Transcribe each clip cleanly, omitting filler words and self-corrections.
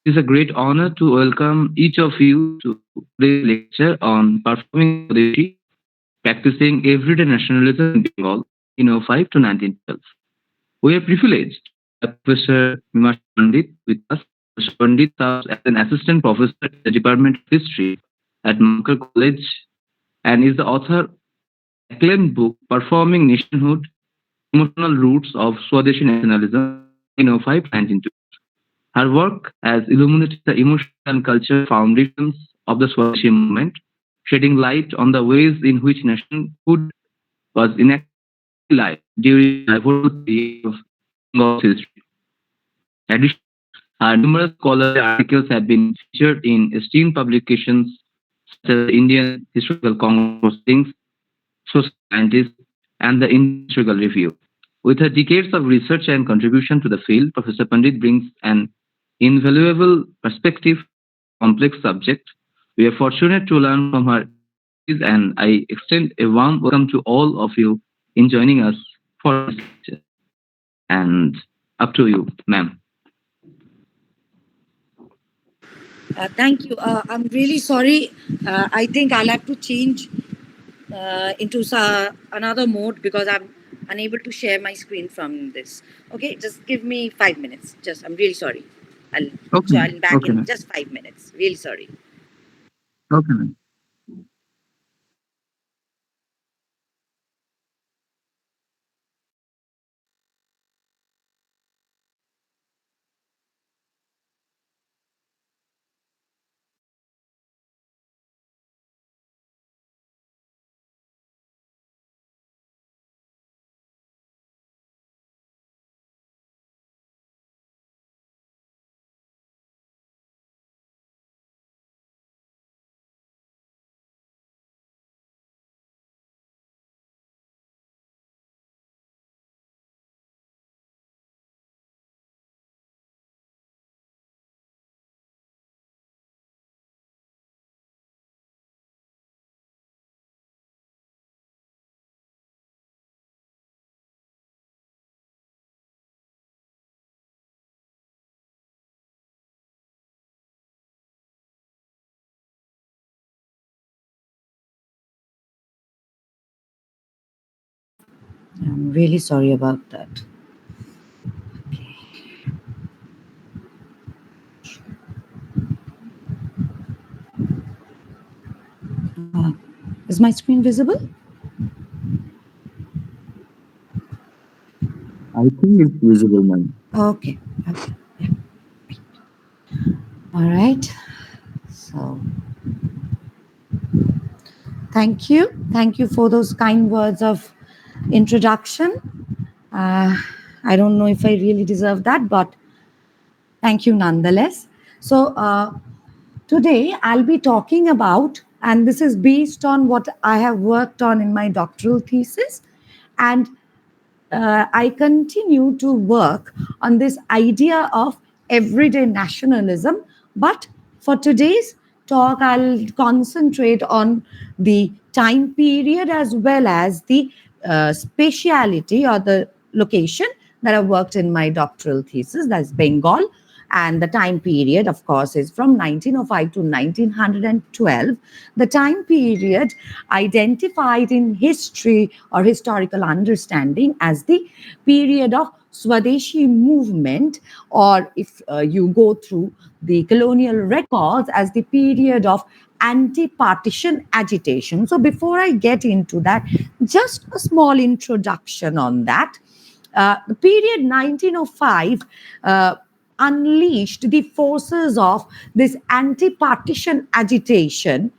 It is a great honor to welcome each of you to today's lecture on performing Swadeshi, practicing everyday nationalism in Bengal in 05 to 1912. We are privileged to have Professor Mimasha Pandit with us. Professor Pandit serves as an assistant professor in the Department of History at Mankar College and is the author of the acclaimed book Performing Nationhood, Emotional Roots of Swadeshi Nationalism 1905 to 1912. Her work has illuminated the emotional and cultural foundations of the Swadeshi movement, shedding light on the ways in which nationhood was enacted in daily life during the pivotal period of Bengal's history. Additionally, her numerous scholarly articles have been featured in esteemed publications such as the Indian Historical Congress Proceedings, Social Scientists, and the Indian Historical Review. With her decades of research and contribution to the field, Professor Pandit brings an invaluable perspective on this complex subject. We are fortunate to learn from her expertise, and I extend a warm welcome to all of you in joining us for this lecture. And up to you, ma'am. Thank you. I'm really sorry. I think I'll have to change into another mode because I'm unable to share my screen from this. Okay, just give me 5 minutes. I'm really sorry. I'll Okay, ma'am. join back Okay, in ma'am. just 5 minutes. Really sorry. Okay, ma'am. I'm really sorry about that. Is my screen visible? I think it's visible, ma'am. Okay. Okay. Yeah. All right. So, thank you. Thank you for those kind words of introduction. Uh, I don't know if I really deserve that, but thank you nonetheless. So, today I'll be talking about, and this is based on what I have worked on in my doctoral thesis, and I continue to work on this idea of everyday nationalism. But for today's talk, I'll concentrate on the time period as well as the speciality or the location that I worked in my doctoral thesis, that's Bengal. And the time period, of course, is from 1905 to 1912. The time period identified in history or historical understanding as the period of Swadeshi movement, or if you go through the colonial records, as the period of anti-partition agitation. So before I get into that, just a small introduction on that. The period 1905 unleashed the forces of this anti-partition agitation.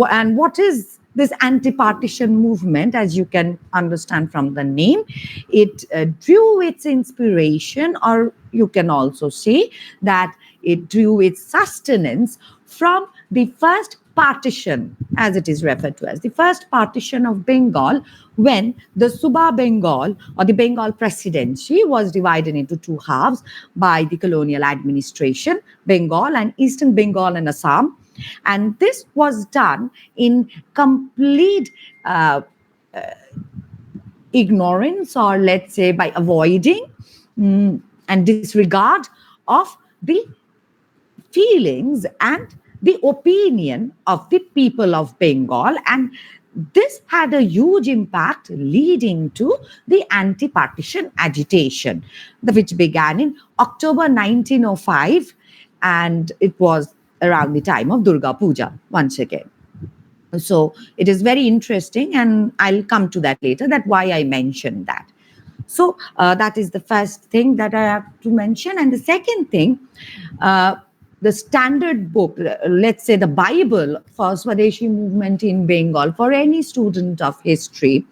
And what is this anti-partition movement? As you can understand from the name, it drew its inspiration, or you can also say that it drew its sustenance from the first partition, as it is referred to as the first partition of Bengal, when the Suba Bengal or the Bengal presidency was divided into two halves by the colonial administration, Bengal and Eastern Bengal and Assam. And this was done in complete ignorance, or let's say by avoiding and disregard of the feelings and the opinion of the people of Bengal. And this had a huge impact, leading to the anti partition agitation, which began in October 1905, and it was around the time of Durga Puja once again. So it is very interesting, and I'll come to that later, that why I mentioned that. So that is the first thing that I have to mention. And the second thing, uh, the standard book, let's say the Bible for Swadeshi movement in Bengal, for any student of history,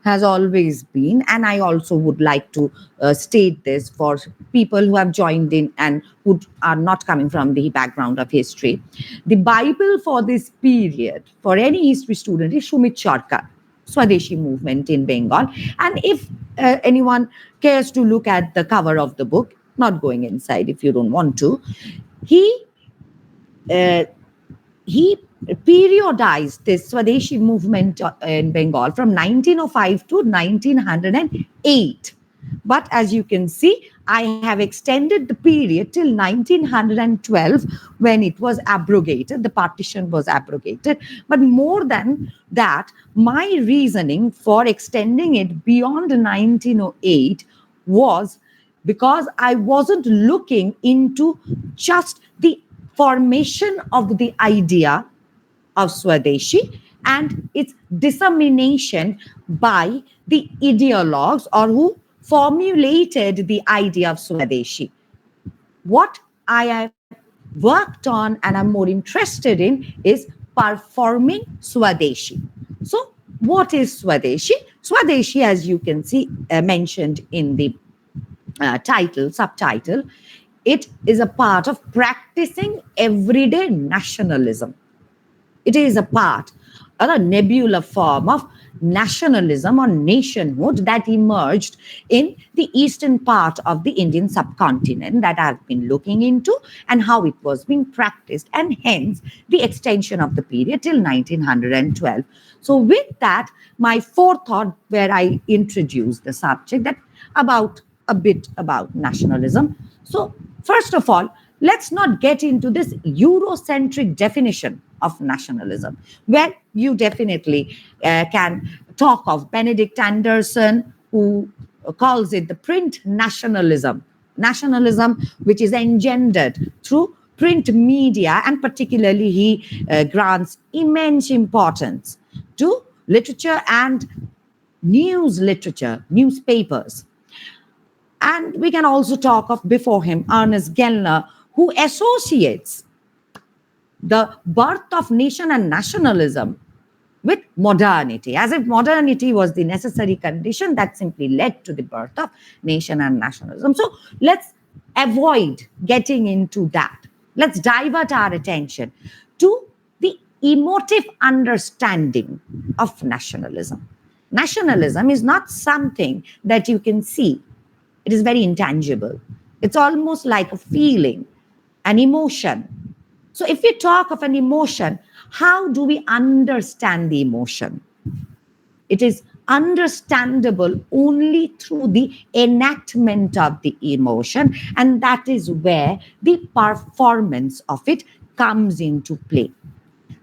has always been, and I also would like to state this for people who have joined in and who are not coming from the background of history. The Bible for this period, for any history student, is Shumit Charkar, Swadeshi movement in Bengal. And if anyone cares to look at the cover of the book, not going inside if you don't want to, he uh, he periodized this Swadeshi movement in Bengal from 1905 to 1908. But as you can see, I have extended the period till 1912, when it was abrogated, the partition was abrogated. But more than that, my reasoning for extending it beyond 1908 was because I wasn't looking into just the formation of the idea of Swadeshi and its dissemination by the ideologues or who formulated the idea of Swadeshi. What I have worked on and I'm more interested in is performing Swadeshi. So, what is Swadeshi? Swadeshi, as you can see, mentioned in the subtitle, it is a part of practicing everyday nationalism. It is a part, a nebula form of nationalism or nationhood that emerged in the eastern part of the Indian subcontinent, that I've been looking into and how it was being practiced, and hence the extension of the period till 1912. So, with that, my forethought, where I introduced the subject, that about a bit about nationalism. So, first of all, let's not get into this Eurocentric definition of nationalism, where you definitely can talk of Benedict Anderson, who calls it the print nationalism, nationalism which is engendered through print media, and particularly he grants immense importance to literature and news literature, newspapers. And we can also talk of, before him, Ernest Gellner, who associates the birth of nation and nationalism with modernity, as if modernity was the necessary condition that simply led to the birth of nation and nationalism. So let's avoid getting into that. Let's divert our attention to the emotive understanding of nationalism. Nationalism is not something that you can see, it is very intangible. It's almost like a feeling, an emotion. So, if we talk of an emotion, how do we understand the emotion? It is understandable only through the enactment of the emotion, and that is where the performance of it comes into play.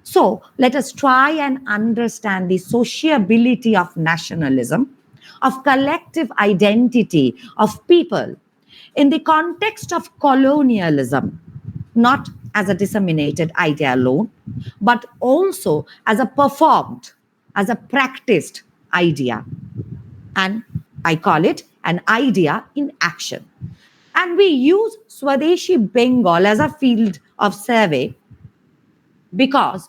So, let us try and understand the sociability of nationalism, of collective identity of people in the context of colonialism, not as a disseminated idea alone, but also as a performed, as a practiced idea. And I call it an idea in action. And we use Swadeshi Bengal as a field of survey because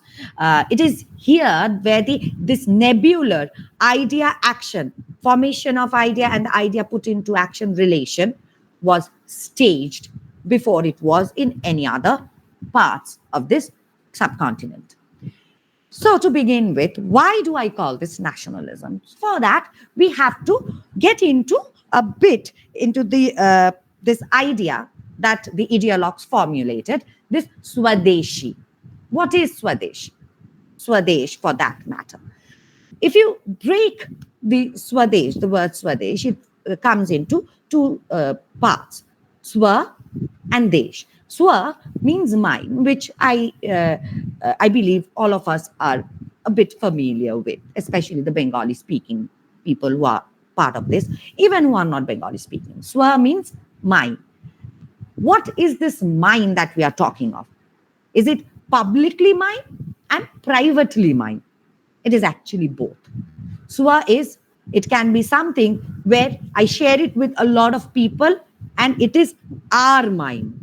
it is here where this nebular idea action, formation of idea and the idea put into action relation was staged before it was in any other parts of this subcontinent. So, to begin with, why do I call this nationalism? For that, we have to get into a bit into the this idea that the ideologues formulated, this Swadeshi. What is Swadesh? Swadesh, for that matter. If you break the Swadesh, the word Swadesh, it comes into two parts, Swa and Desh. Swa means mine, which I believe all of us are a bit familiar with, especially the Bengali speaking people who are part of this, even who are not Bengali speaking. Swa means mine. What is this mine that we are talking of? Is it publicly mine and privately mine? It is actually both. Swa is, it can be something where I share it with a lot of people and it is our mine.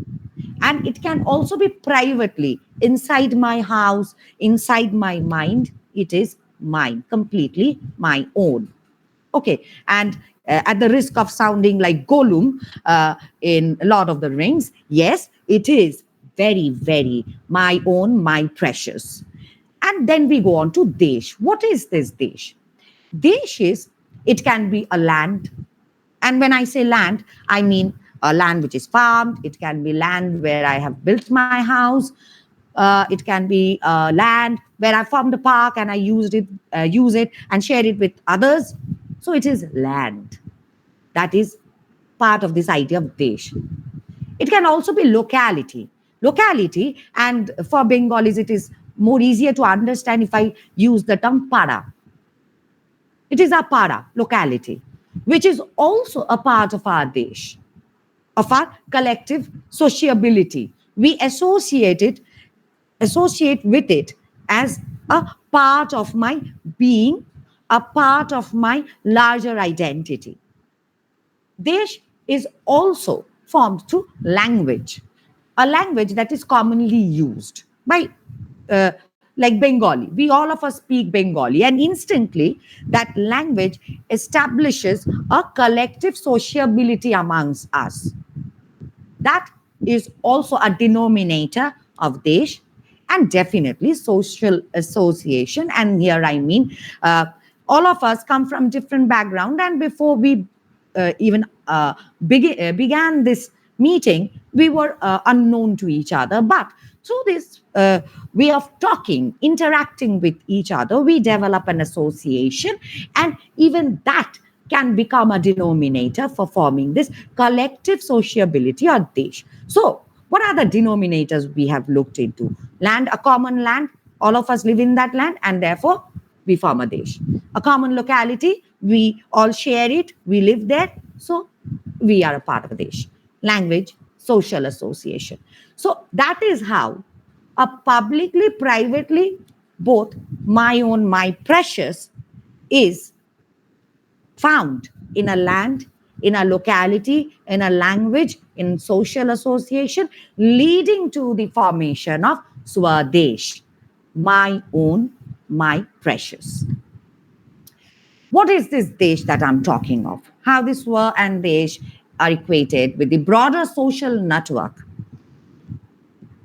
And it can also be privately, inside my house, inside my mind. It is mine, completely my own. Okay, and at the risk of sounding like Gollum in Lord of the Rings, yes, it is very, very my own, my precious. And then we go on to Desh. What is this Desh? Desh is, it can be a land. And when I say land, I mean a land which is farmed. It can be land where I have built my house. It can be land where I formed a park and I use it and share it with others. So it is land. That is part of this idea of Desh. It can also be locality. Locality, and for Bengalis, it is more easier to understand if I use the term para. It is our para, locality, which is also a part of our Desh, of our collective sociability. We associate with it as a part of my being, a part of my larger identity. Desh is also formed through language, a language that is commonly used by, like Bengali. We all of us speak Bengali, and instantly that language establishes a collective sociability amongst us. That is also a denominator of Desh, and definitely social association. And here I mean, all of us come from different background, and before we even began this meeting, we were unknown to each other. But through this way of talking, interacting with each other, we develop an association, and even that can become a denominator for forming this collective sociability or Desh. So, what are the denominators we have looked into? Land, a common land, all of us live in that land, and therefore we form a Desh. A common locality, we all share it, we live there, so we are a part of a Desh. Language, social association. So, that is how a publicly, privately, both my own, my precious is found in a land, in a locality, in a language, in social association, leading to the formation of Swadesh, my own, my precious. What is this Desh that I'm talking of? How this Swa and Desh are equated with the broader social network.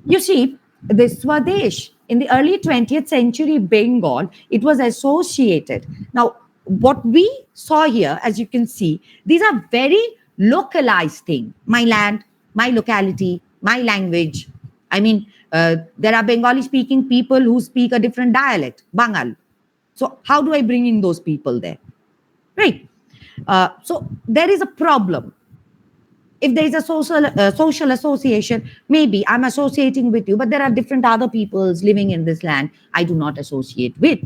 You see, the Swadesh in the early 20th century Bengal, it was associated. Now, what we saw here, as you can see, these are very localized things. My land, my locality, my language. I mean, there are Bengali speaking people who speak a different dialect, Bangal. So, how do I bring in those people there? Right? So, there is a problem. If there is a social association, maybe I'm associating with you, but there are different other peoples living in this land I do not associate with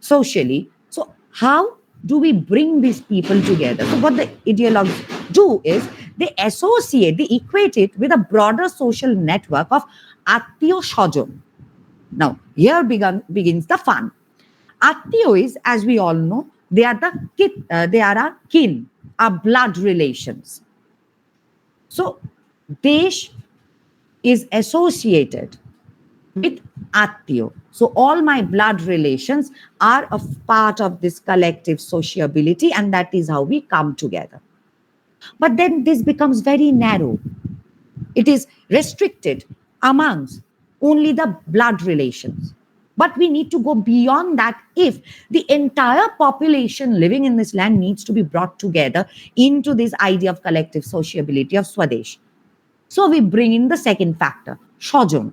socially. So how do we bring these people together? So what the ideologues do is they associate, they equate it with a broader social network of Attiyo Shojon. Now here begins the fun. Attiyo is, as we all know, they are they are our kin, our blood relations. So, Desh is associated with Attiyo. So, all my blood relations are a part of this collective sociability, and that is how we come together. But then this becomes very narrow. It is restricted amongst only the blood relations. But we need to go beyond that if the entire population living in this land needs to be brought together into this idea of collective sociability of Swadesh. So we bring in the second factor, Shojon.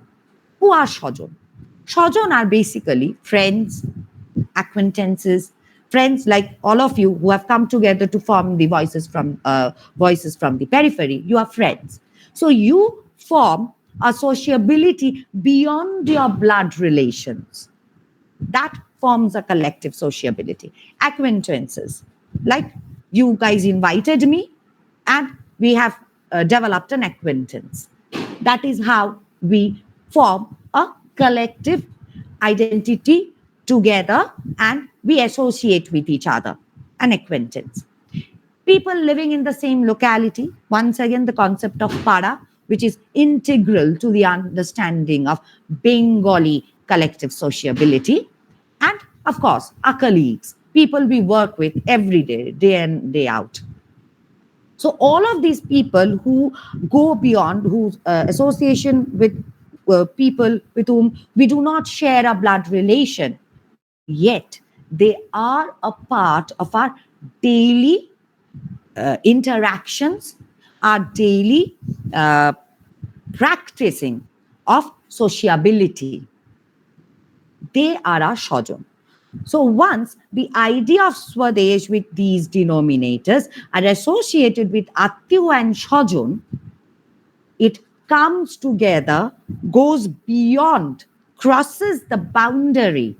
Who are Shojon? Shojon are basically friends, acquaintances, friends like all of you who have come together to form the voices from the periphery. You are friends. So you form a sociability beyond your blood relations. That forms a collective sociability. Acquaintances, like you guys invited me and we have developed an acquaintance. That is how we form a collective identity together and we associate with each other, an acquaintance. People living in the same locality, once again, the concept of para, which is integral to the understanding of Bengali collective sociability. And of course, our colleagues, people we work with every day, day in, day out. So all of these people who go beyond, whose association with people with whom we do not share a blood relation, yet they are a part of our daily interactions, our daily practicing of sociability. They are our Shojan. So once the idea of Swadesh with these denominators are associated with Atyu and Shojan, it comes together, goes beyond, crosses the boundary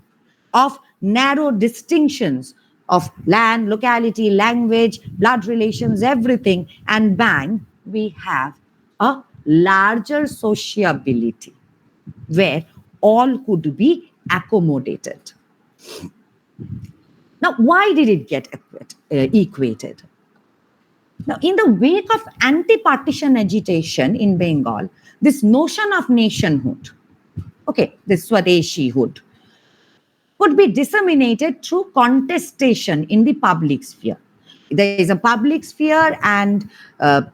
of narrow distinctions of land, locality, language, blood relations, everything, and bang, we have a larger sociability where all could be accommodated. Now, why did it get equated? Now, in the wake of anti-partition agitation in Bengal, this notion of nationhood, okay, this Swadeshihood, would be disseminated through contestation in the public sphere. There is a public sphere, and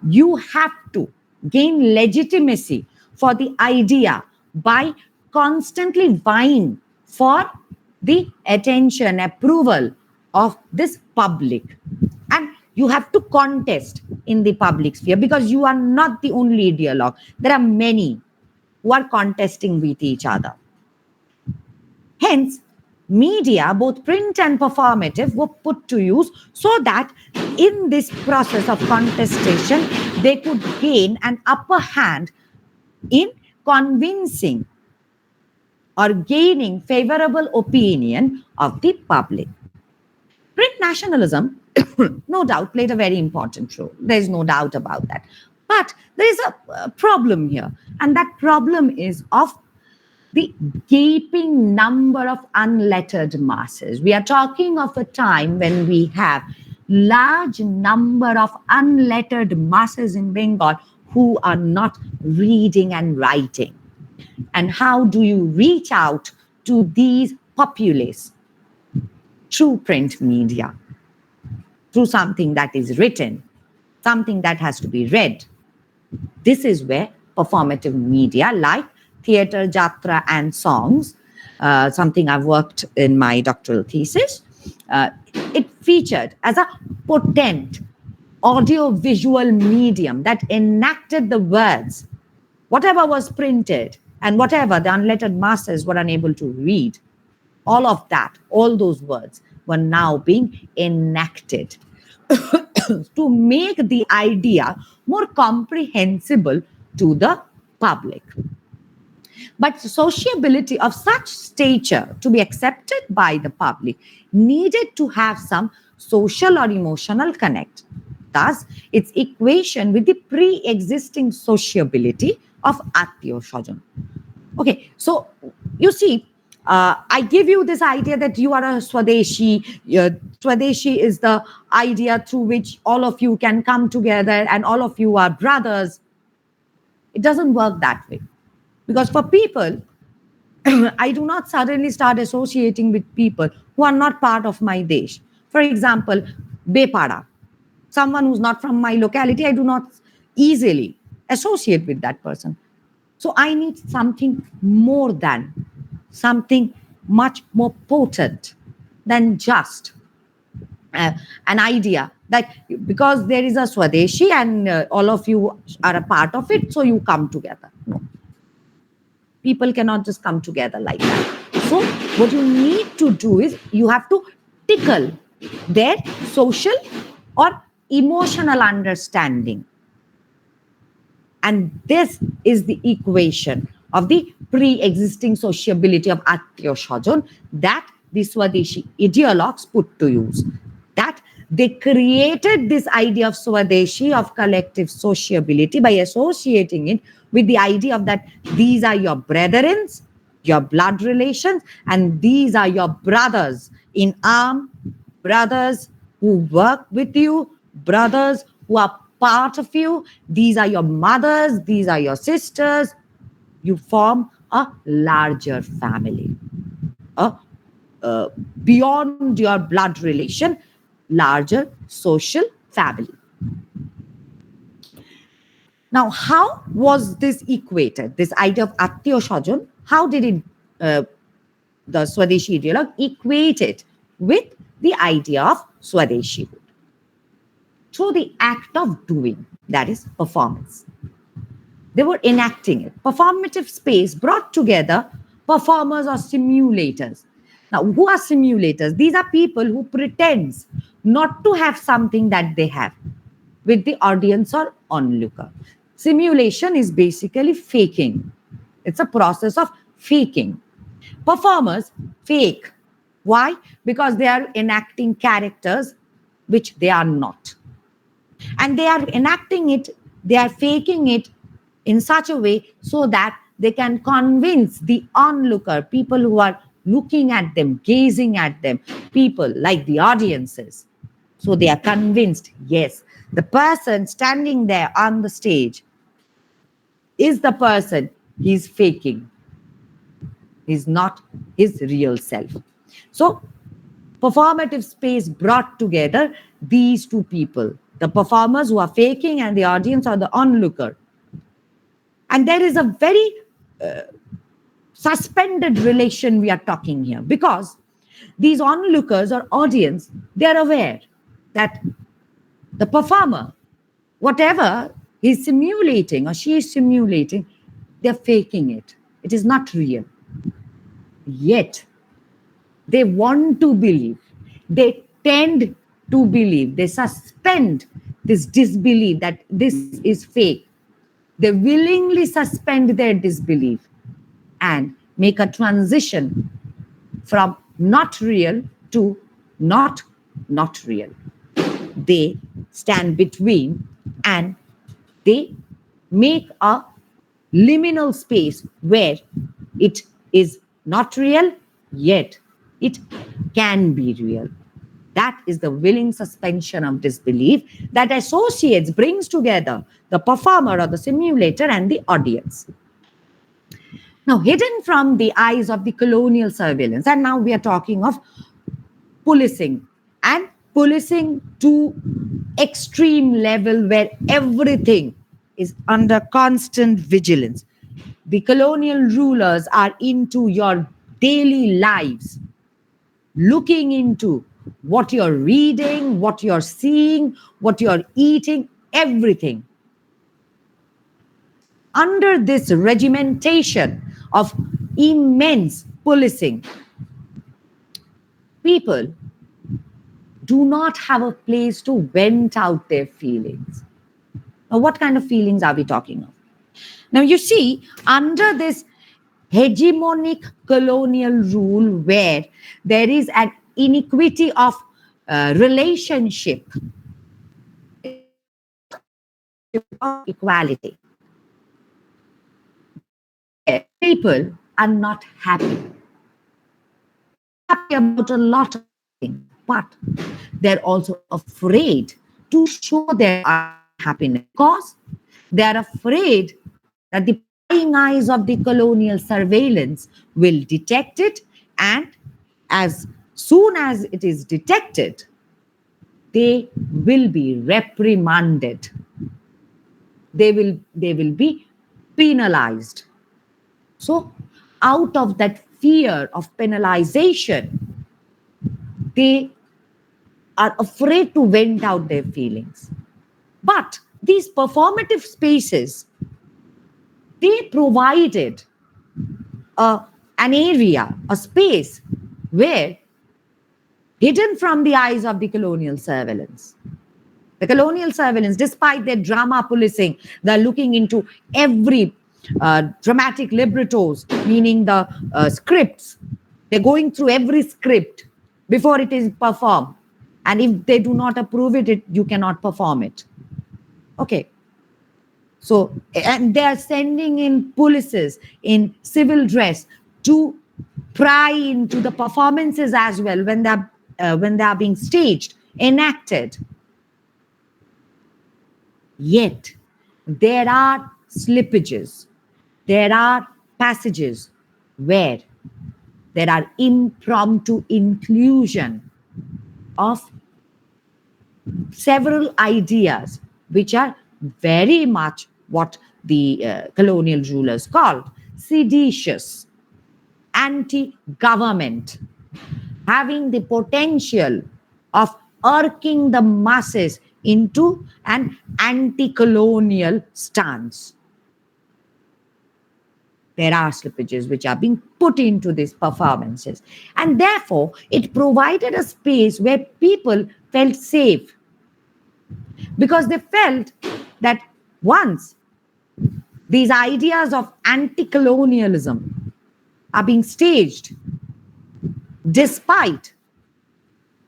you have to gain legitimacy for the idea by constantly vying for the attention, approval of this public. And you have to contest in the public sphere because you are not the only ideologue. There are many who are contesting with each other. Hence, media, both print and performative, were put to use so that in this process of contestation, they could gain an upper hand in convincing or gaining favorable opinion of the public. Print nationalism, no doubt, played a very important role. There is no doubt about that. But there is a problem here, and that problem is of the gaping number of unlettered masses. We are talking of a time when we have large number of unlettered masses in Bengal who are not reading and writing. And how do you reach out to these populace? Through print media, through something that is written, something that has to be read. This is where performative media like theatre, jatra, and songs, something I've worked in my doctoral thesis, it featured as a potent audio-visual medium that enacted the words, whatever was printed and whatever the unlettered masses were unable to read. All of that, all those words were now being enacted to make the idea more comprehensible to the public. But sociability of such stature to be accepted by the public needed to have some social or emotional connect. Thus, its equation with the pre-existing sociability of Atyo Shojan. Okay, so you see, I give you this idea that you are a Swadeshi. Swadeshi is the idea through which all of you can come together and all of you are brothers. It doesn't work that way. Because for people, I do not suddenly start associating with people who are not part of my desh. For example, Bepada, someone who's not from my locality, I do not easily associate with that person. So I need something more than, something much more potent than just an idea that because there is a Swadeshi and all of you are a part of it, so you come together. No. People cannot just come together like that. So what you need to do is you have to tickle their social or emotional understanding. And this is the equation of the pre-existing sociability of Atyo Shajon that the Swadeshi ideologues put to use. That they created this idea of Swadeshi, of collective sociability, by associating it with the idea of that these are your brethrens, your blood relations, and these are your brothers in arm, brothers who work with you, brothers who are part of you. These are your mothers, these are your sisters. You form a larger family, a beyond your blood relation, larger social family. Now, how was this equated? This idea of Atyo Shajon, how did it, the Swadeshi ideologue, equate it with the idea of Swadeshi? Through the act of doing, that is performance. They were enacting it. Performative space brought together performers or simulators. Now, who are simulators? These are people who pretends not to have something that they have with the audience or onlooker. Simulation is basically faking. It's a process of faking. Performers fake. Why? Because they are enacting characters which they are not. And they are enacting it, they are faking it in such a way so that they can convince the onlooker, people who are looking at them, gazing at them, people like the audiences. So they are convinced, yes, the person standing there on the stage is the person he's faking. He's not his real self. So performative space brought together these two people, the performers who are faking and the audience or the onlooker. And there is a very suspended relation we are talking here, because these onlookers or audience, they are aware that the performer, whatever he's simulating or she is simulating, they're faking it. It is not real. Yet they want to believe. They tend to believe. They suspend this disbelief that this is fake. They willingly suspend their disbelief and make a transition from not real to not real. They stand between and they make a liminal space where it is not real, yet it can be real. That is the willing suspension of disbelief that associates, brings together the performer or the simulator and the audience. Now, hidden from the eyes of the colonial surveillance, and now we are talking of policing, and policing to extreme level where everything is under constant vigilance. The colonial rulers are into your daily lives, looking into what you're reading, what you're seeing, what you're eating, everything. Under this regimentation of immense policing, people do not have a place to vent out their feelings. Now, what kind of feelings are we talking of? Now, you see, under this hegemonic colonial rule where there is an inequity of relationship, it's not a relationship of equality, where people are not happy. They're happy about a lot of things, but they're also afraid to show their unhappiness because they are afraid that the prying eyes of the colonial surveillance will detect it, and as soon as it is detected, they will be reprimanded. They will be penalized. So, out of that fear of penalization, they are afraid to vent out their feelings. But these performative spaces, they provided an area, a space where, hidden from the eyes of the colonial surveillance, The colonial surveillance, despite their drama policing, they're looking into every dramatic librettos, meaning the scripts. They're going through every script before it is performed. And if they do not approve it, you cannot perform it. Okay. So, and they are sending in polices in civil dress to pry into the performances as well when they are being staged, enacted. Yet, there are slippages, there are passages where there are impromptu inclusion of several ideas which are very much what the colonial rulers called seditious, anti-government, having the potential of irking the masses into an anti-colonial stance. There are slippages which are being put into these performances. And therefore, it provided a space where people felt safe because they felt that once these ideas of anti colonialism are being staged, despite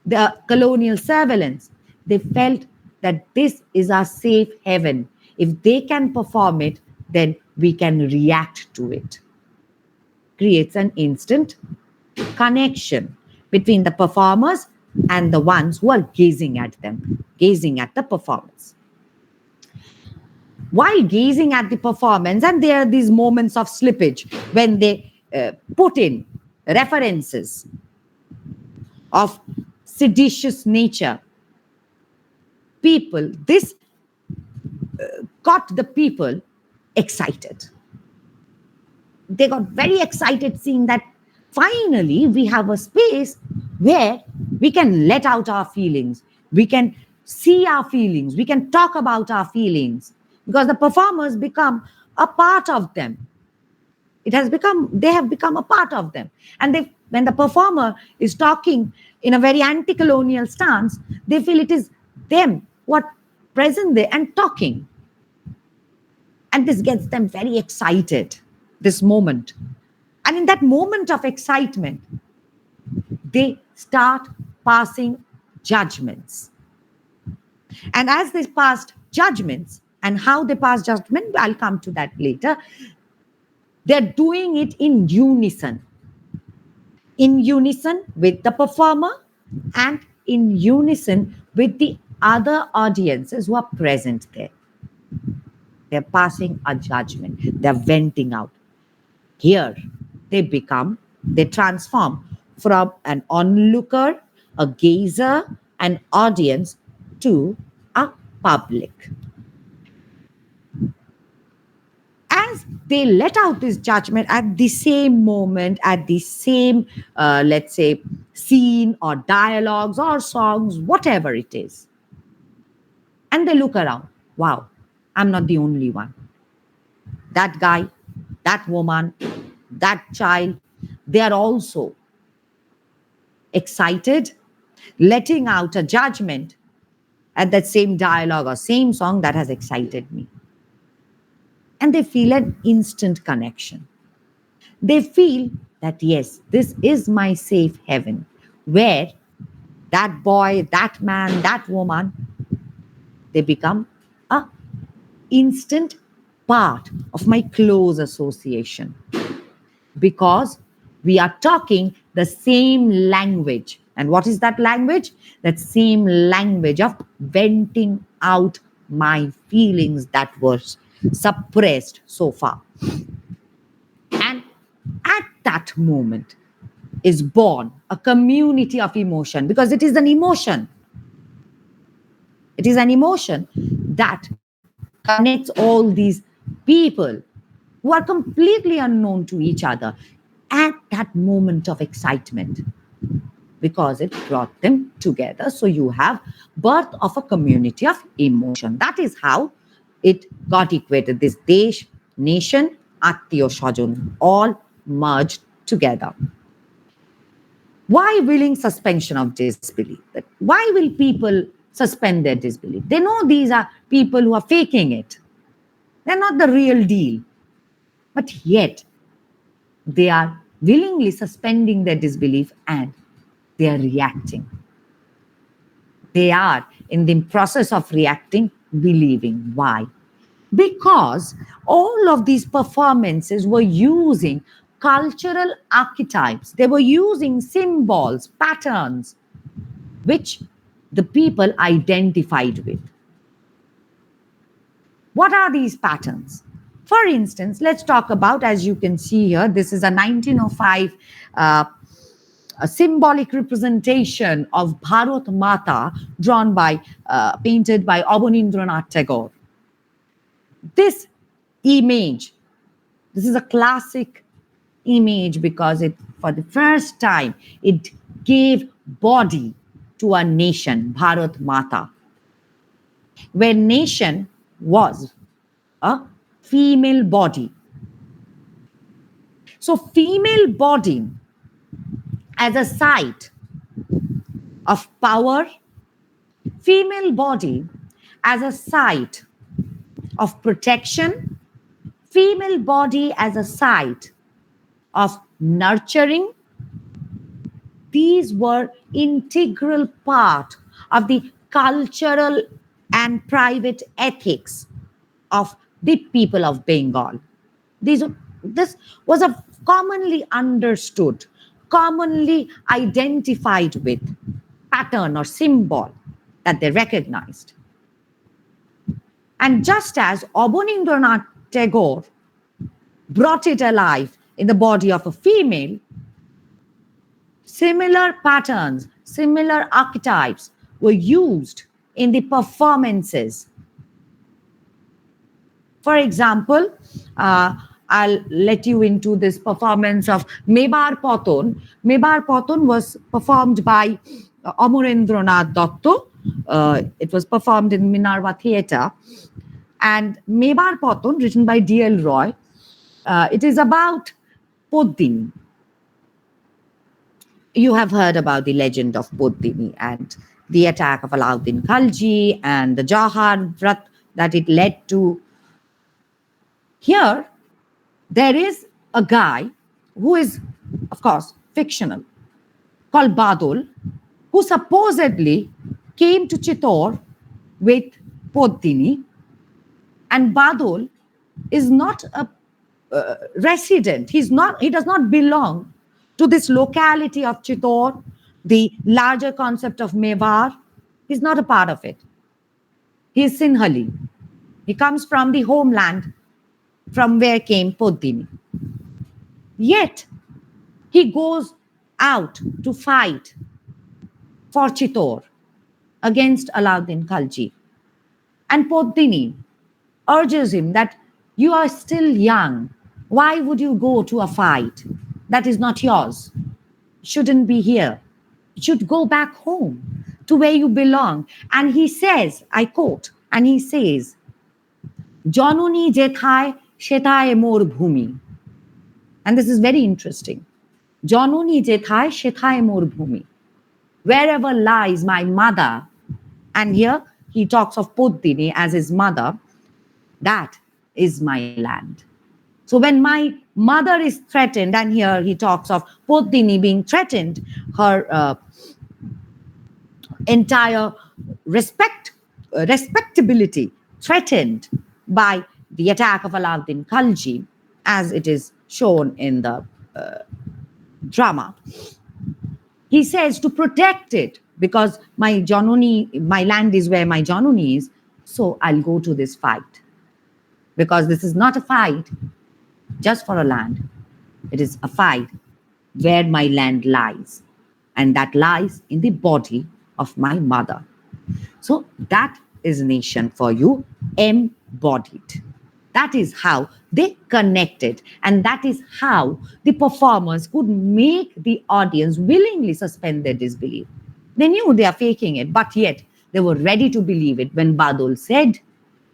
the colonial surveillance, they felt that this is our safe haven. If they can perform it, then we can react to it. Creates an instant connection between the performers and the ones who are gazing at them, gazing at the performance. While gazing at the performance, and there are these moments of slippage when they put in references of seditious nature, people, this got the people excited. They got very excited seeing that finally we have a space where we can let out our feelings, we can see our feelings, we can talk about our feelings, because the performers become a part of them. They have become a part of them. And when the performer is talking in a very anti-colonial stance, they feel it is them who are present there and talking. And this gets them very excited, this moment. And in that moment of excitement, they start passing judgments. And as they passed judgments, and how they pass judgment, I'll come to that later, they're doing it in unison with the performer and in unison with the other audiences who are present there. They're passing a judgment, they're venting out. Here, they transform from an onlooker, a gazer, an audience to a public. As they let out this judgment at the same moment, at the same, let's say, scene or dialogues or songs, whatever it is. And they look around. Wow, I'm not the only one. That guy, that woman, that child, they are also excited, letting out a judgment at that same dialogue or same song that has excited me. And they feel an instant connection. They feel that, yes, this is my safe haven, where that boy, that man, that woman, they become a instant part of my close association, because we are talking the same language. And what is that language? That same language of venting out my feelings that were suppressed so far. And at that moment is born a community of emotion, because it is an emotion. It is an emotion that connects all these people who are completely unknown to each other at that moment of excitement, because it brought them together. So you have birth of a community of emotion. That is how it got equated. This desh, nation, attiyo shajon, all merged together. Why willing suspension of disbelief? Why will people suspend their disbelief. They know these are people who are faking it. They're not the real deal. But yet, they are willingly suspending their disbelief and they are reacting. They are in the process of reacting, believing. Why? Because all of these performances were using cultural archetypes, they were using symbols, patterns, which the people identified with. What are these patterns? For instance, let's talk about, as you can see here, this is a 1905 a symbolic representation of Bharat Mata drawn by, painted by Abanindranath Tagore. This image, this is a classic image because it, for the first time, it gave body to a nation, Bharat Mata, where nation was a female body. So female body as a site of power, female body as a site of protection, female body as a site of nurturing. These were integral part of the cultural and private ethics of the people of Bengal. These, this was a commonly understood, commonly identified with pattern or symbol that they recognized. And just as Abanindranath Tagore brought it alive in the body of a female, similar patterns, similar archetypes were used in the performances. For example, I'll let you into this performance of Mebar Poton. Mebar Poton was performed by Amorendranath Dotto. It was performed in Minerva Theatre. And Mebar Poton, written by D.L. Roy, it is about Poddini. You have heard about the legend of Poddini and the attack of Alauddin Khalji and the Jahar Vrat that it led to. Here, there is a guy who is, of course, fictional, called Badol, who supposedly came to Chittor with Poddini. And Badol is not a resident. He does not belong to this locality of Chittor, the larger concept of Mewar. He's not a part of it. He is Sinhali. He comes from the homeland from where came Poddini. Yet, he goes out to fight for Chittor against Alauddin Khalji. And Poddini urges him that you are still young. Why would you go to a fight that is not yours? Shouldn't be here. You should go back home to where you belong. And he says, I quote, and he says, Janoni jethaye shethaye mor bhumi. And this is very interesting. Janoni jethaye shethaye mor bhumi. Wherever lies my mother, and here he talks of Poddini as his mother, that is my land. So when my mother is threatened, and here he talks of Poddini being threatened, her entire respectability threatened by the attack of Alauddin Khalji, as it is shown in the drama. He says to protect it, because my Janoni, my land is where my Janoni is, so I'll go to this fight. Because this is not a fight just for a land. It is a fight where my land lies. And that lies in the body of my mother. So that is nation for you, embodied. That is how they connected. And that is how the performers could make the audience willingly suspend their disbelief. They knew they are faking it, but yet they were ready to believe it when Badol said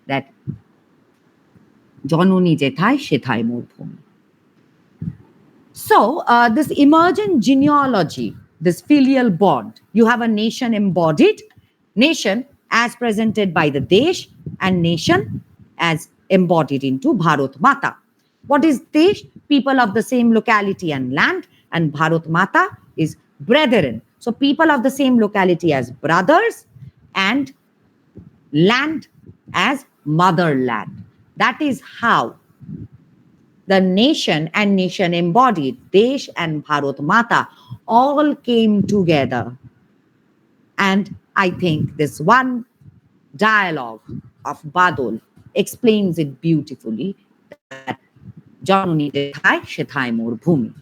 that Janoni jethaye shethaye mor bhumi. So this emergent genealogy, this filial bond, you have a nation embodied Nation as presented by the Desh, and nation as embodied into Bharat Mata. What is Desh? People of the same locality and land, and Bharat Mata is brethren. So people of the same locality as brothers, and land as motherland. That is how the nation and nation embodied, Desh and Bharat Mata, all came together. And I think this one dialogue of Badul explains it beautifully, that Janoni Jethay Shethay Mor Bhumi.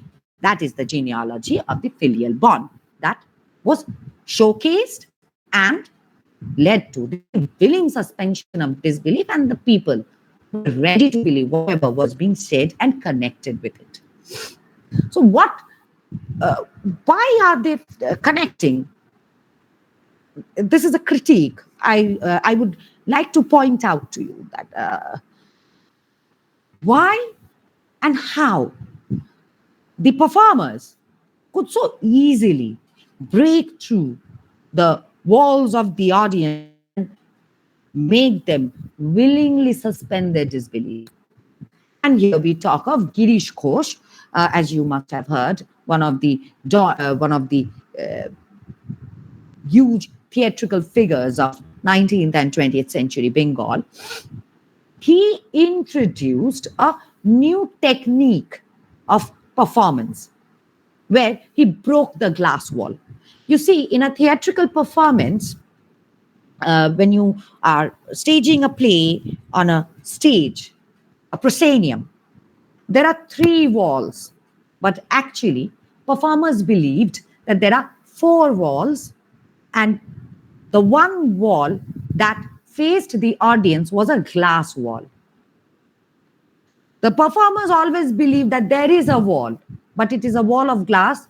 That is the genealogy of the filial bond that was showcased and led to the willing suspension of disbelief, and the people were ready to believe whatever was being said and connected with it. So, uh, why are they connecting? This is a critique. I would like to point out to you that why and how the performers could so easily break through the walls of the audience and make them willingly suspend their disbelief. And here we talk of Girish Ghosh, as you must have heard, one of the huge theatrical figures of 19th and 20th century Bengal. He introduced a new technique of performance where he broke the glass wall. You see, in a theatrical performance, when you are staging a play on a stage, a proscenium, there are three walls, but actually, performers believed that there are four walls, and the one wall that faced the audience was a glass wall. The performers always believe that there is a wall, but it is a wall of glass,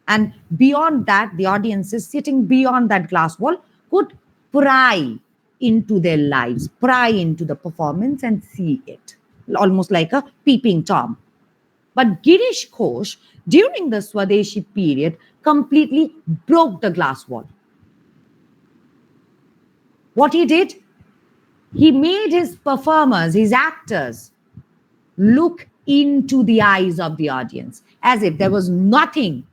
and beyond that, the audiences sitting beyond that glass wall could pry into their lives, pry into the performance and see it, almost like a peeping Tom. But Girish Ghosh, during the Swadeshi period, completely broke the glass wall. What he did? He made his performers, his actors, look into the eyes of the audience as if there was nothing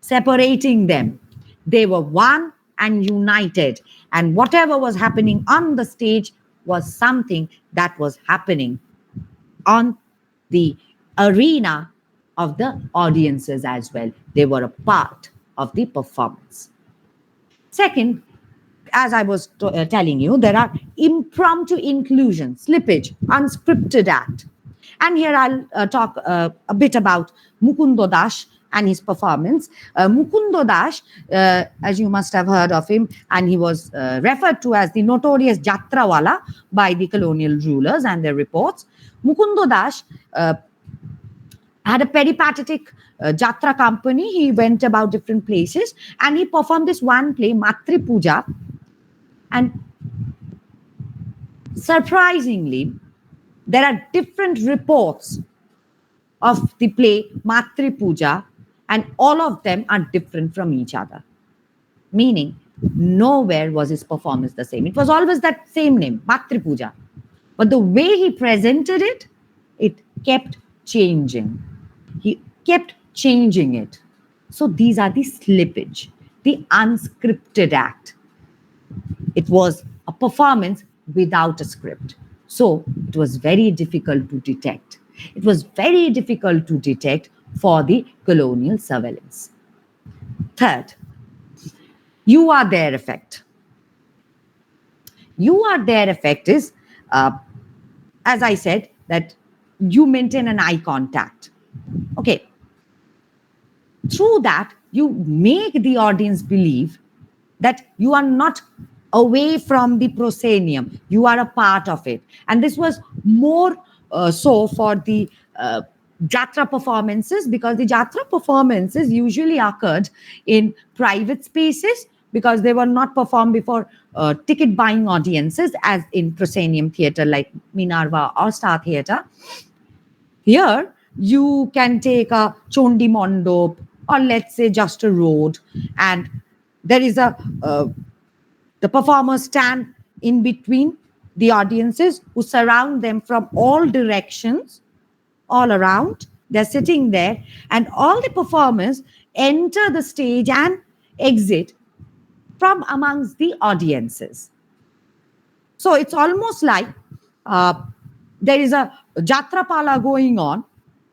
separating them. They were one and united, and whatever was happening on the stage was something that was happening on the arena of the audiences as well. They were a part of the performance. Second, as I was telling you, there are impromptu inclusion, slippage, unscripted act. And here I'll talk a bit about Mukundo Das and his performance. Mukundo Das, as you must have heard of him, and he was referred to as the notorious Jatrawala by the colonial rulers and their reports. Mukundo Das had a peripatetic Jatra company. He went about different places and he performed this one play, Matri Puja. And surprisingly, there are different reports of the play Matri Puja, and all of them are different from each other. Meaning, nowhere was his performance the same. It was always that same name, Matri Puja. But the way he presented it, it kept changing. He kept changing it. So these are the slippage, the unscripted act. It was a performance without a script. So it was very difficult to detect. It was very difficult to detect for the colonial surveillance. Third, you are there effect. You are there effect is, as I said, that you maintain an eye contact. Okay. Through that, you make the audience believe that you are not away from the proscenium, you are a part of it. And this was more so for the Jatra performances, because the Jatra performances usually occurred in private spaces because they were not performed before ticket buying audiences as in proscenium theatre like Minerva or Star Theatre. Here, you can take a Chondi Mondop or let's say just a road, and there is a The performers stand in between the audiences who surround them from all directions, all around. They're sitting there, and all the performers enter the stage and exit from amongst the audiences. So it's almost like uh, there is a Jatrapala going on.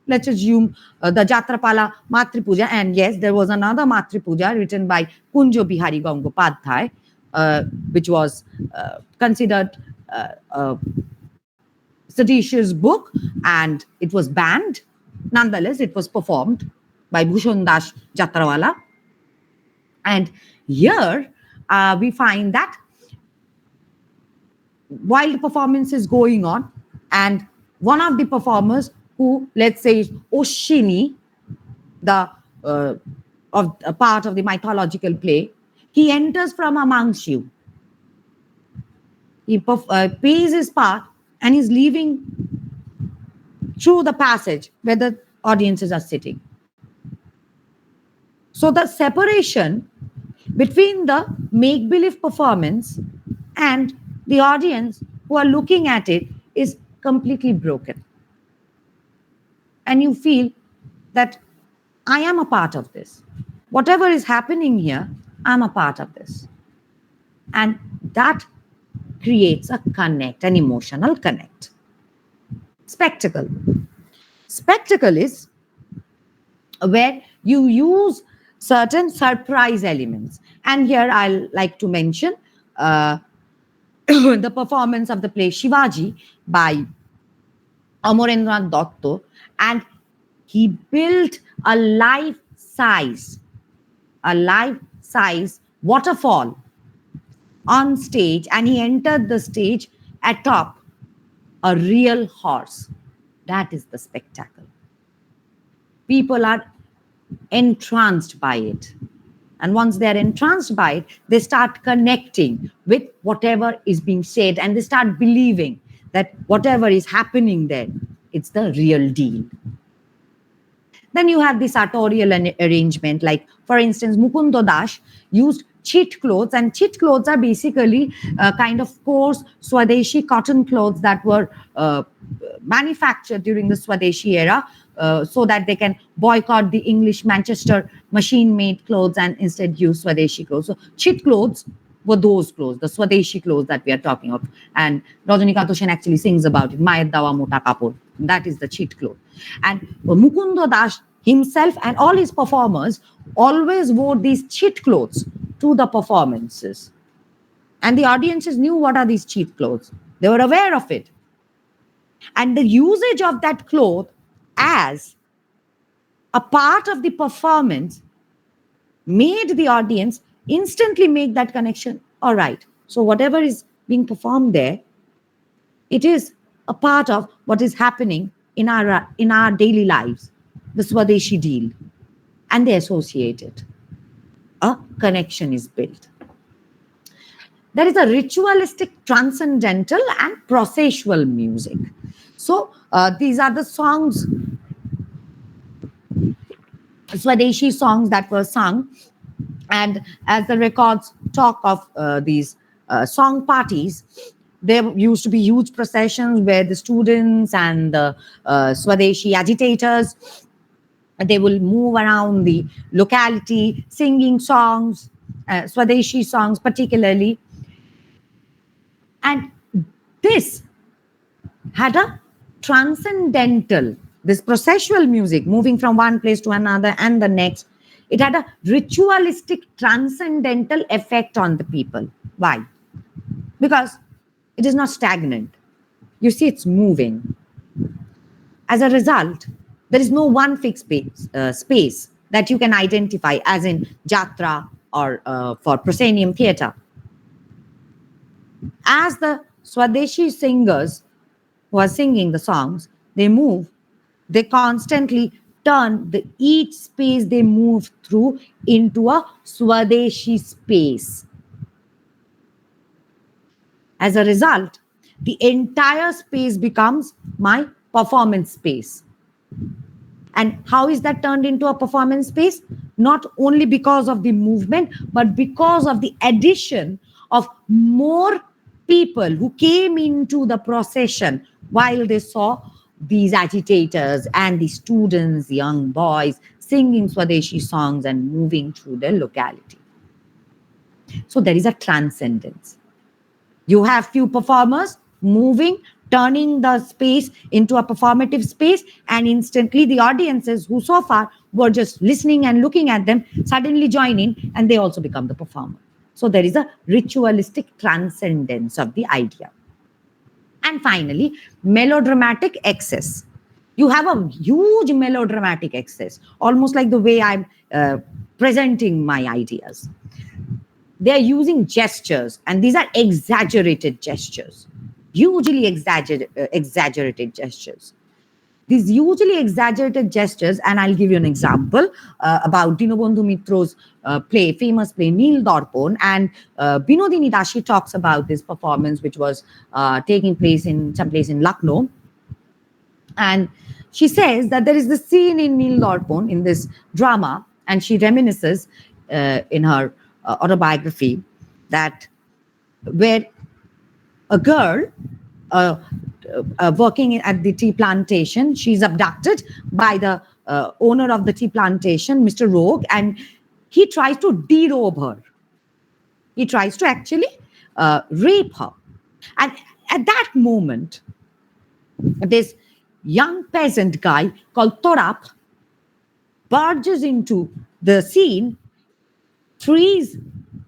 Let's assume the Jatrapala Matri Puja, and yes, there was another Matri Puja written by Kunjo Bihari Gangopadhyay, which was considered a seditious book, and it was banned. Nonetheless, it was performed by Bhushan Das Jatrawala. And here we find that while the performance is going on, and one of the performers, who let's say is Oshini, the of a part of the mythological play, he enters from amongst you. He pays his part and is leaving through the passage where the audiences are sitting. So the separation between the make-believe performance and the audience who are looking at it is completely broken. And you feel that I am a part of this. Whatever is happening here, I'm a part of this. And that creates a connect, an emotional connect. Spectacle. Spectacle is where you use certain surprise elements. And here I'll like to mention the performance of the play Shivaji by Amorendranath Dotto, and he built a life-size waterfall on stage, and he entered the stage atop a real horse. That is the spectacle. People are entranced by it. And once they're entranced by it, they start connecting with whatever is being said, and they start believing that whatever is happening there, it's the real deal. Then you have the sartorial arrangement, like, for instance, Mukundo Das used chit clothes, and chit clothes are basically kind of coarse Swadeshi cotton clothes that were manufactured during the Swadeshi era, so that they can boycott the English Manchester machine-made clothes and instead use Swadeshi clothes. So chit clothes were those clothes, the Swadeshi clothes that we are talking of. And Rajanikanto Sen actually sings about it, Mayer Dawa Mota Kapor. That is the chit cloth. And Mukundo Das himself and all his performers always wore these chit clothes to the performances. And the audiences knew what are these chit clothes. They were aware of it. And the usage of that cloth as a part of the performance made the audience instantly make that connection. All right, so whatever is being performed there, it is a part of what is happening in our daily lives, the Swadeshi deal, and they associate it. A connection is built. There is a ritualistic, transcendental, and processual music. So these are the songs, Swadeshi songs that were sung. And as the records talk of these song parties, there used to be huge processions where the students and the Swadeshi agitators, they will move around the locality singing songs, Swadeshi songs particularly. And this had a transcendental, this processual music moving from one place to another and the next, it had a ritualistic, transcendental effect on the people. Why? Because it is not stagnant. You see, it's moving. As a result, there is no one fixed space that you can identify, as in Jatra or for proscenium theatre. As the Swadeshi singers who are singing the songs, they move, they constantly turn each space they move through into a Swadeshi space. As a result, the entire space becomes my performance space. And how is that turned into a performance space? Not only because of the movement, but because of the addition of more people who came into the procession while they saw these agitators and the students, young boys, singing Swadeshi songs and moving through their locality. So there is a transcendence. You have few performers moving, turning the space into a performative space, and instantly the audiences who so far were just listening and looking at them suddenly join in and they also become the performer. So there is a ritualistic transcendence of the idea. And finally, melodramatic excess. You have a huge melodramatic excess, almost like the way I'm presenting my ideas. They are using gestures, and these are exaggerated gestures, hugely exaggerated gestures. These hugely exaggerated gestures, and I'll give you an example about Dinobandhu Mitro's famous play Neel Darpon, and Binodini Dashi talks about this performance, which was taking place in some place in Lucknow. And she says that there is this scene in Neel Darpon in this drama, and she reminisces in her autobiography that where a girl working at the tea plantation, she's abducted by the owner of the tea plantation, Mr. Rogue, and he tries to derobe her. He tries to actually rape her. And at that moment, this young peasant guy called Torap barges into the scene, frees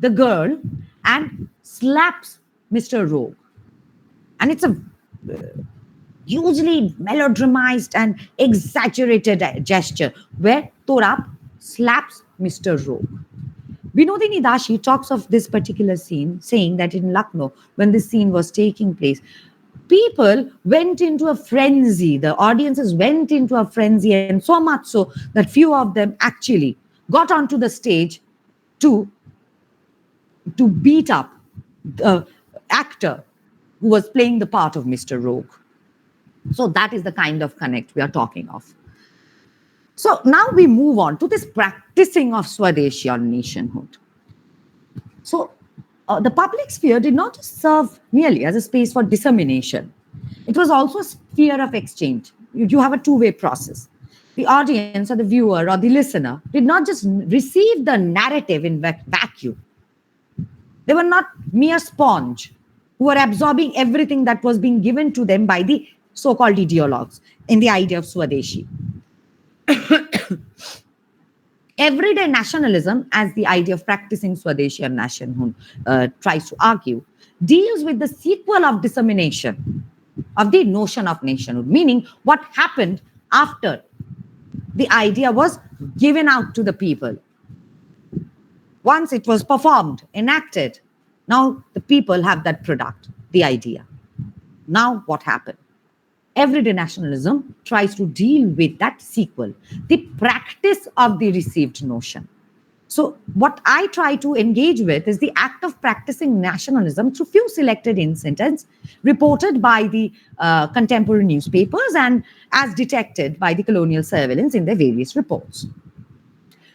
the girl, and slaps Mr. Rogue. And it's a hugely melodramatized and exaggerated gesture where Torap slaps Mr. Rogue. Binodini Dashi talks of this particular scene, saying that in Lucknow, when this scene was taking place, people went into a frenzy. The audiences went into a frenzy, and so much so that few of them actually got onto the stage to beat up the actor who was playing the part of Mr. Rogue. So that is the kind of connect we are talking of. So now we move on to this practicing of Swadeshi or nationhood. So the public sphere did not just serve merely as a space for dissemination. It was also a sphere of exchange. You have a two-way process. The audience or the viewer or the listener did not just receive the narrative in vacuum. They were not mere sponge who were absorbing everything that was being given to them by the so-called ideologues in the idea of Swadeshi. Everyday nationalism, as the idea of practicing Swadeshi or nationhood tries to argue, deals with the sequel of dissemination of the notion of nationhood, meaning what happened after the idea was given out to the people. Once it was performed, enacted, now the people have that product, the idea. Now what happened? Everyday nationalism tries to deal with that sequel, the practice of the received notion. So what I try to engage with is the act of practicing nationalism through few selected incidents reported by the contemporary newspapers and as detected by the colonial surveillance in their various reports.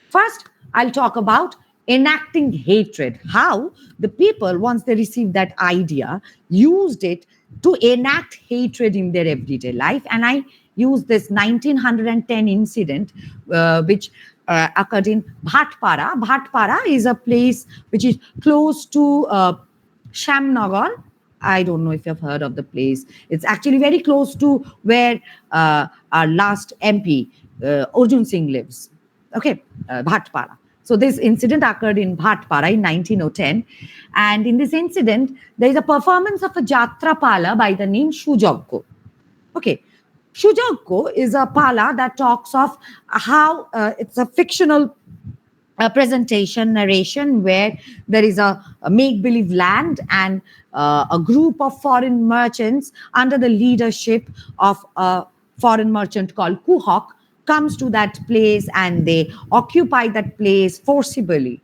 First, I'll talk about enacting hatred, how the people, once they received that idea, used it to enact hatred in their everyday life. And I use this 1910 incident, which occurred in Bhatpara. Bhatpara is a place which is close to Shamnagar. I don't know if you've heard of the place. It's actually very close to where our last MP, Arjun Singh, lives. Okay, Bhatpara. So this incident occurred in Bhatpara in 1910. And in this incident, there is a performance of a Jatra Pala by the name Shujoggo. Okay, Shujoggo is a Pala that talks of how it's a fictional presentation, narration, where there is a make-believe land and a group of foreign merchants under the leadership of a foreign merchant called Kuhok comes to that place and they occupy that place forcibly.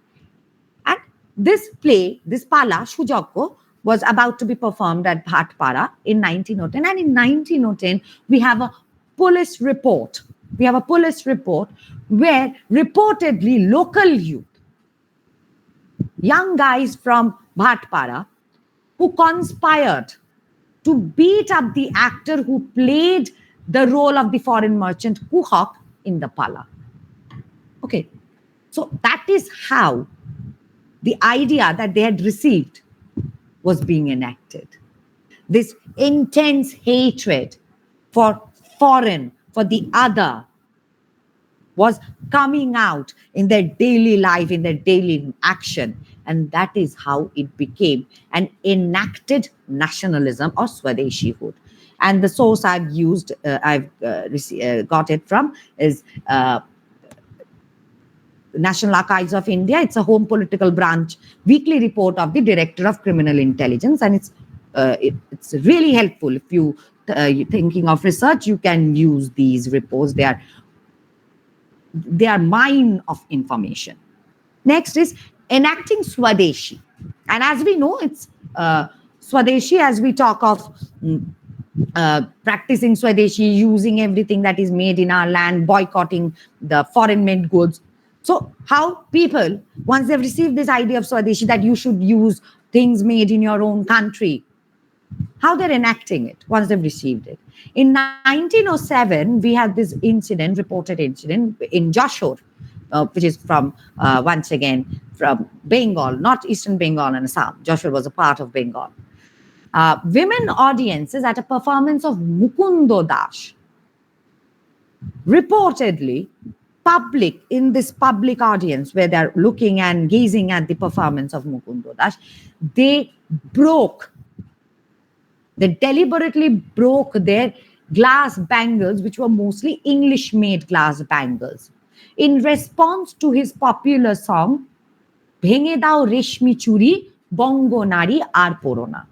And this play, this Pala, Shujoggo, was about to be performed at Bhatpara in 1910. And in 1910, we have a police report. We have a police report where reportedly local youth, young guys from Bhatpara, who conspired to beat up the actor who played the role of the foreign merchant Kuhok in the Pala. Okay, so that is how the idea that they had received was being enacted. This intense hatred for foreign, for the other, was coming out in their daily life, in their daily action. And that is how it became an enacted nationalism or Swadeshihood. And the source I've used, got it from, is National Archives of India. It's a Home Political Branch weekly report of the Director of Criminal Intelligence, and it's really helpful if you're thinking of research. You can use these reports. They are mine of information. Next is enacting Swadeshi, and as we know, it's Swadeshi as we talk of. Practicing Swadeshi, using everything that is made in our land, boycotting the foreign made goods. So how people, once they've received this idea of Swadeshi, that you should use things made in your own country, how they're enacting it once they've received it. In 1907, we had this incident, reported incident in Joshore, which is from, once again, from Bengal, not Eastern Bengal and Assam. Joshore was a part of Bengal. Women audiences at a performance of Mukundo Das, reportedly in this public audience where they're looking and gazing at the performance of Mukundo Das, they deliberately broke their glass bangles, which were mostly English-made glass bangles, in response to his popular song, Bhenge Dao Reshmi Churi, Bongo Nari Ar Porona.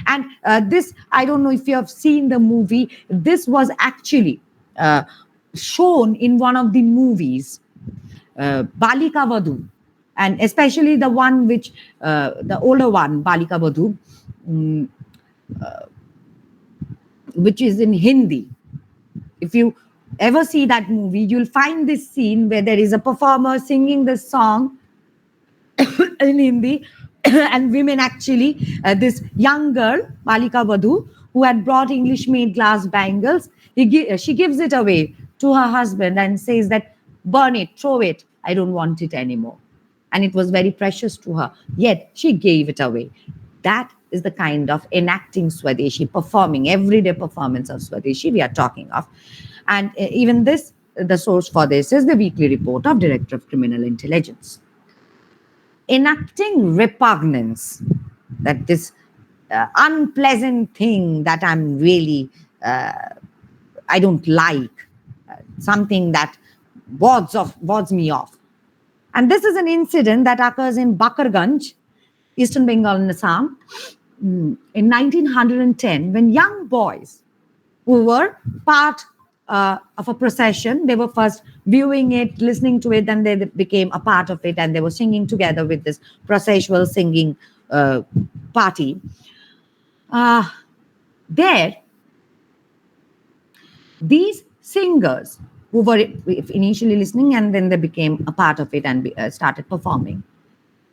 And this, I don't know if you have seen the movie, this was actually shown in one of the movies, Balika Vadhu, and especially the one which, the older one, Balika Vadhu, which is in Hindi. If you ever see that movie, you'll find this scene where there is a performer singing this song in Hindi, and women actually, this young girl, Balika Vadhu, who had brought English-made glass bangles, she gives it away to her husband and says that, burn it, throw it, I don't want it anymore. And it was very precious to her, yet she gave it away. That is the kind of enacting Swadeshi, performing, everyday performance of Swadeshi we are talking of. And even this, the source for this is the weekly report of Director of Criminal Intelligence. Enacting repugnance, that this unpleasant thing that I'm really, I don't like, something that wards me off. And this is an incident that occurs in Bakarganj, Eastern Bengal and Assam, in 1910, when young boys who were part of a procession, they were first viewing it, listening to it, then they became a part of it, and they were singing together with this processual singing party. There, these singers who were initially listening and then they became a part of it and started performing,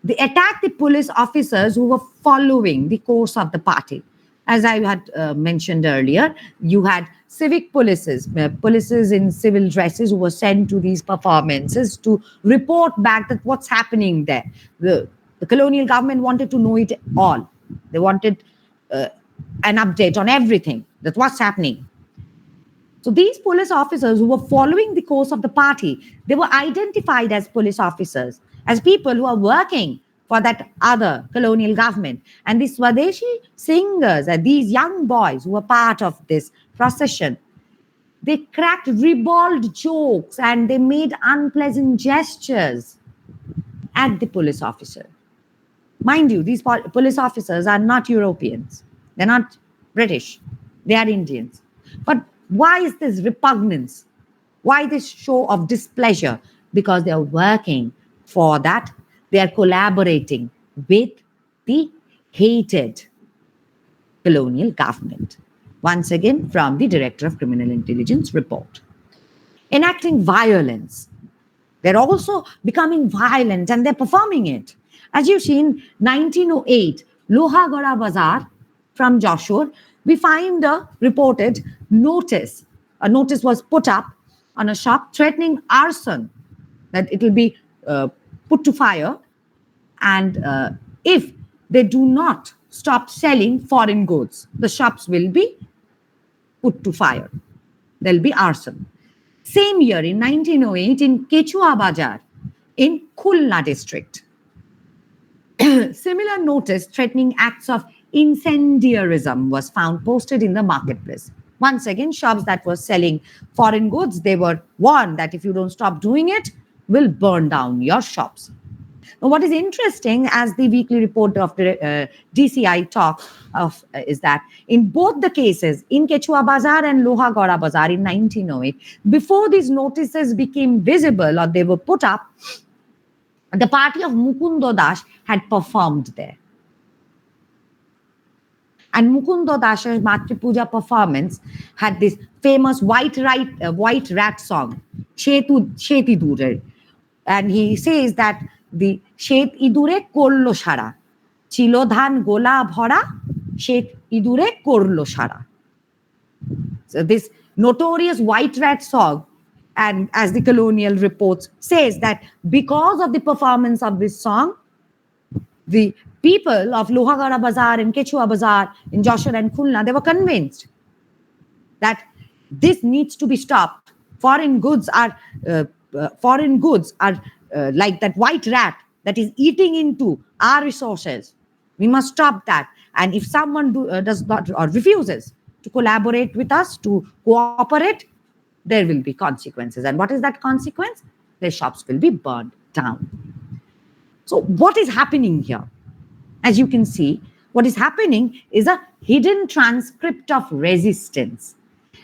they attacked the police officers who were following the course of the party. As I had mentioned earlier, you had civic polices in civil dresses who were sent to these performances to report back that what's happening there. The colonial government wanted to know it all. They wanted an update on everything, that what's happening. So these police officers who were following the course of the party, they were identified as police officers, as people who are working for that other colonial government. And the Swadeshi singers, these young boys who were part of this procession, they cracked ribald jokes and they made unpleasant gestures at the police officer. Mind you, these police officers are not Europeans. They're not British. They are Indians. But why is this repugnance? Why this show of displeasure? Because they are working for that. They are collaborating with the hated colonial government. Once again, from the Director of Criminal Intelligence report. Enacting violence. They're also becoming violent and they're performing it. As you see, in 1908, Lohagora Bazar from Joshua, we find a reported notice. A notice was put up on a shop threatening arson, that it will be put to fire, and if they do not stop selling foreign goods, the shops will be put to fire. There'll be arson. Same year, in 1908, in Quechua Bazar, in Khulna district, similar notice threatening acts of incendiarism was found posted in the marketplace. Once again, shops that were selling foreign goods, they were warned that if you don't stop doing it, we'll burn down your shops. Now, what is interesting, as the weekly report of the DCI talk of, is that in both the cases, in Quechua Bazar and Lohagora Bazar in 1908, before these notices became visible or they were put up, the party of Mukundo Das had performed there. And Mukundo Das's Matri Puja performance had this famous white rat song, Sheti Dure. And he says that the Shet Idure Korlo Shara, Chilo Dhan Gola Bhora, Shet Idure Korlo Shara. So this notorious white rat song, and as the colonial reports says, that because of the performance of this song, the people of Lohagara Bazar and Quechua Bazar in Joshua and Khulna, they were convinced that this needs to be stopped. Foreign goods are like that white rat that is eating into our resources. We must stop that. And if someone does not or refuses to collaborate with us, to cooperate, there will be consequences. And what is that consequence? Their shops will be burned down. So what is happening here? As you can see, what is happening is a hidden transcript of resistance,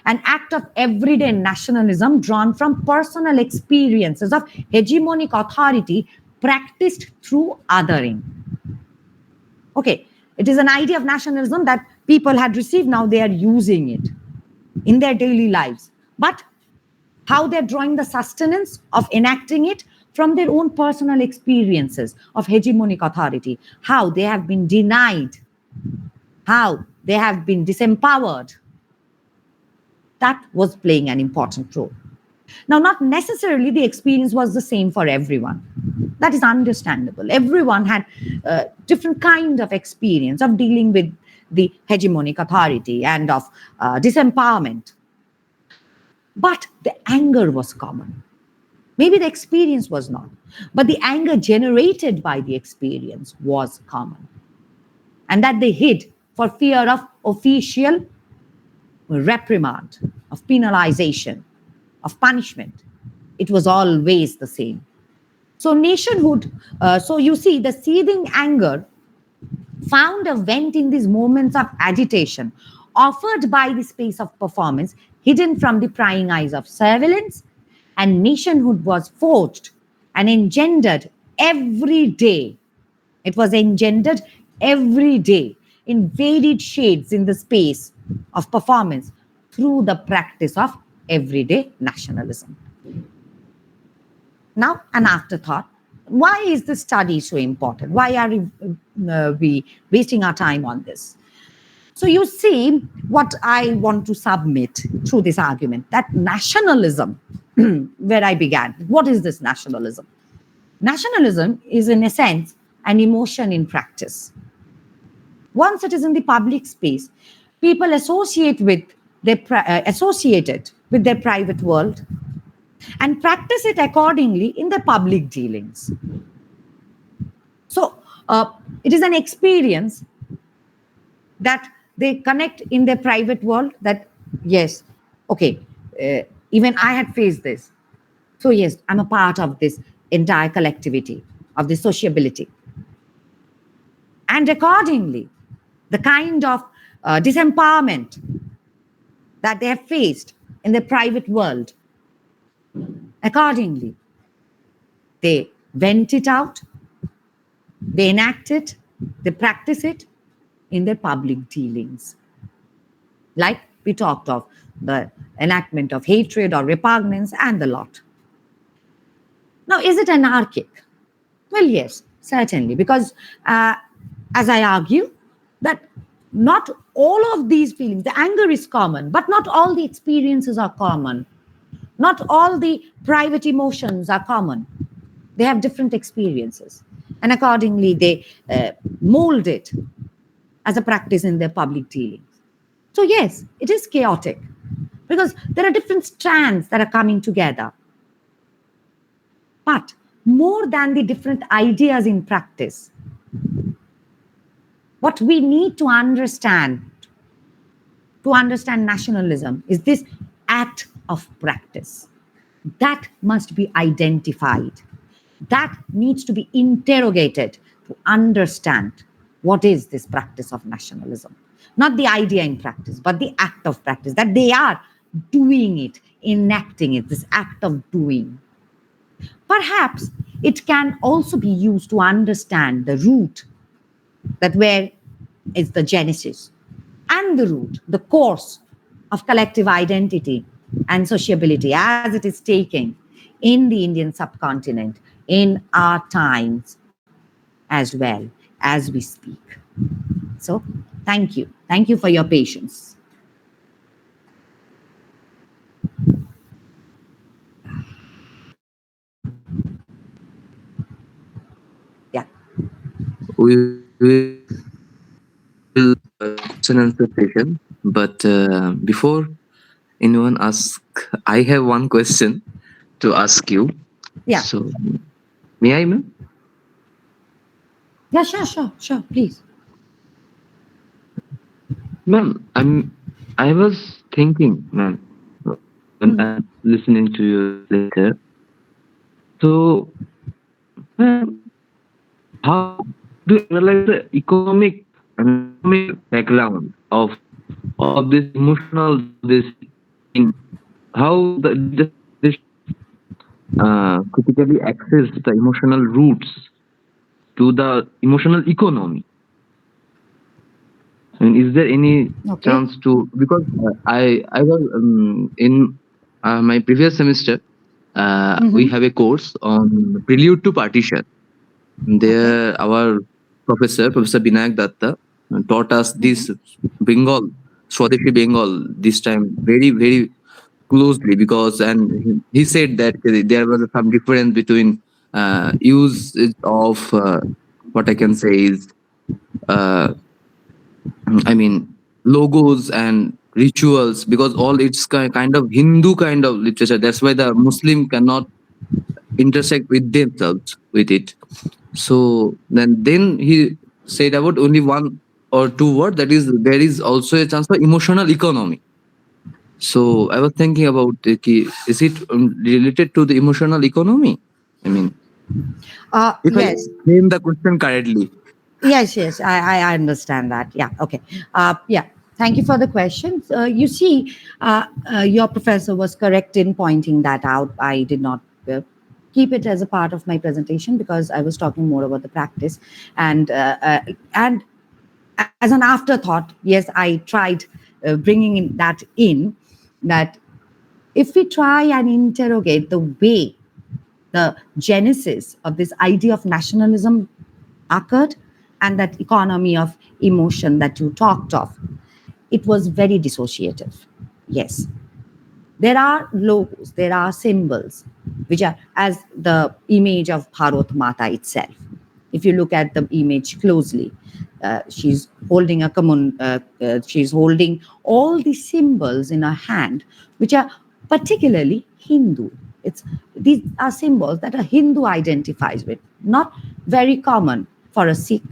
an act of everyday nationalism drawn from personal experiences of hegemonic authority practiced through othering. Okay, it is an idea of nationalism that people had received, now they are using it in their daily lives. But how they're drawing the sustenance of enacting it from their own personal experiences of hegemonic authority, how they have been denied, how they have been disempowered. That was playing an important role. Now, not necessarily the experience was the same for everyone. That is understandable. Everyone had a different kind of experience of dealing with the hegemonic authority and of disempowerment. But the anger was common. Maybe the experience was not, but the anger generated by the experience was common. And that they hid for fear of official reprimand, of penalization, of punishment. It was always the same. So nationhood, so you see the seething anger found a vent in these moments of agitation offered by the space of performance, hidden from the prying eyes of surveillance, and nationhood was forged and engendered every day. It was engendered every day in varied shades in the space of performance through the practice of everyday nationalism. Now, an afterthought. Why is this study so important? Why are we wasting our time on this? So you see what I want to submit through this argument, that nationalism, where I began, what is this nationalism? Nationalism is, in a sense, an emotion in practice. Once it is in the public space, people associate it with their private world and practice it accordingly in their public dealings. So it is an experience that they connect in their private world, that yes, okay, even I had faced this. So yes, I'm a part of this entire collectivity, of this sociability. And accordingly, the kind of disempowerment that they have faced in their private world, accordingly, they vent it out, they enact it, they practice it in their public dealings. Like we talked of the enactment of hatred or repugnance and the lot. Now, is it anarchic? Well, yes, Certainly, because as I argue, that not all of these feelings, the anger is common, but not all the experiences are common. Not all the private emotions are common. They have different experiences. And accordingly, they mold it as a practice in their public dealings. So, yes, it is chaotic because there are different strands that are coming together. But more than the different ideas in practice, what we need to understand nationalism is this act of practice that must be identified, that needs to be interrogated to understand what is this practice of nationalism. Not the idea in practice, but the act of practice, that they are doing it, enacting it, this act of doing. Perhaps it can also be used to understand the root, that where is the genesis, and the root, the course of collective identity and sociability as it is taking in the Indian subcontinent in our times as well as we speak. So, thank you. Thank you for your patience. Yeah. We will question answer session, but before anyone ask, I have one question to ask you. Yeah. So, may I, ma'am? Yeah, sure, please. Ma'am, I was thinking, ma'am, when Mm. I'm listening to your lecture. So, ma'am, how do you analyze the economic background of all of this emotional Swadeshi in how the Swadeshi critically access the emotional roots to the emotional economy? I mean, is there any Okay. chance to, because I was in my previous semester, we Mm-hmm. have a course on prelude to partition. Okay. There, our Professor Binayak Datta, taught us this Mm-hmm. Bengal, Swadeshi Bengal, this time very, very closely, because, and he said that there was some difference between use of what I can say is, uh, I mean, logos and rituals, because all it's kind of Hindu kind of literature. That's why the Muslim cannot intersect with themselves with it. So then he said about only one or two words, that is there is also a chance for emotional economy. So I was thinking about is it related to the emotional economy? I mean, if I Yes. frame the question correctly. Yes, I understand that. Yeah, okay. Yeah, thank you for the question. You see, your professor was correct in pointing that out. I did not keep it as a part of my presentation because I was talking more about the practice. And as an afterthought, yes, I tried bringing that in, that if we try and interrogate the way the genesis of this idea of nationalism occurred and that economy of emotion that you talked of, it was very dissociative. Yes, there are logos, there are symbols, which are as the image of Bharat Mata itself. If you look at the image closely, she's holding she's holding all the symbols in her hand, which are particularly Hindu. It's These are symbols that a Hindu identifies with, not very common for a Sikh,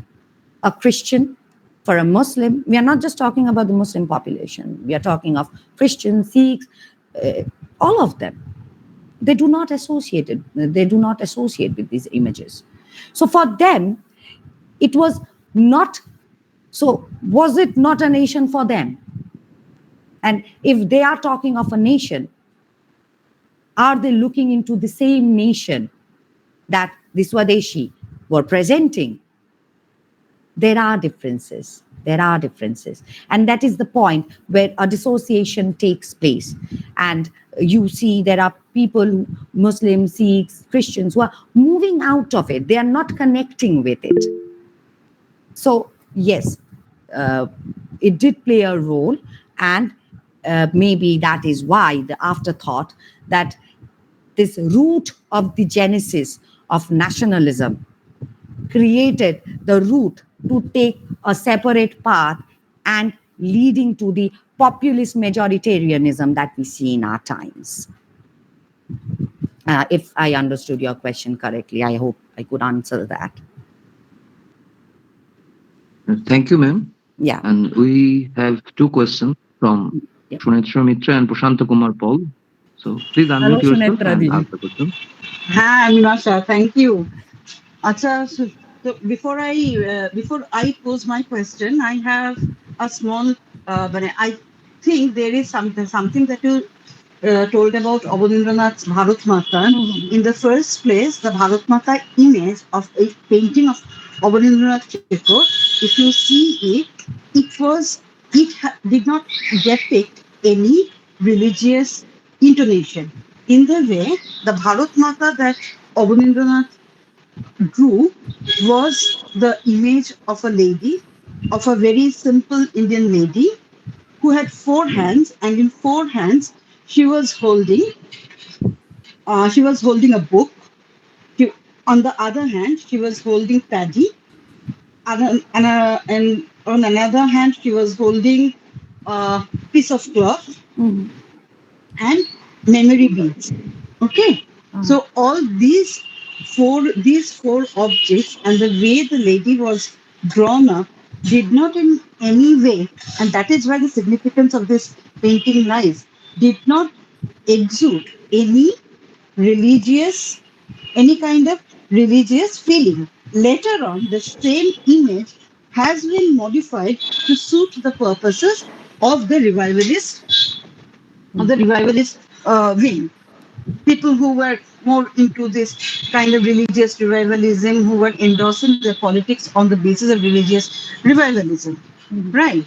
a Christian, for a Muslim. We are not just talking about the Muslim population. We are talking of Christians, Sikhs, uh, all of them. They do not associate it. They do not associate with these images. So for them, it was not. So was it not a nation for them? And if they are talking of a nation, are they looking into the same nation that the Swadeshi were presenting? There are differences. There are differences. And that is the point where a dissociation takes place. And you see there are people, Muslims, Sikhs, Christians, who are moving out of it. They are not connecting with it. So, yes, uh, it did play a role. And maybe that is why the afterthought that this root of the genesis of nationalism created the route to take a separate path and leading to the populist majoritarianism that we see in our times. If I understood your question correctly, I hope I could answer that. Thank you, ma'am. Yeah. And we have two questions from Yeah. Sunetra Mitra and Prashant Kumar Paul. So please Hello, unmute yourself Sunetra and Didi. ask the question. Hi, Mimasha. Thank you. Acha, so before I pose my question, I have a small. But I think there is something that you told about Abanindranath's Bharat Mata. In the first place, the Bharat Mata image of a painting of Abanindranath Tagore, if you see did not depict any religious intonation. In the way, the Bharat Mata that Abanindranath drew was the image of a lady, of a very simple Indian lady who had four hands, and in four hands she was holding a book. She, on the other hand, she was holding paddy, and on another hand, she was holding a piece of cloth and memory beads. Okay, so all these four objects and the way the lady was drawn up did not in any way, and that is why the significance of this painting lies, did not exude religious any kind of religious feeling. Later on, the same image has been modified to suit the purposes of the revivalist wing. People who were more into this kind of religious revivalism, who were endorsing their politics on the basis of religious revivalism. Right.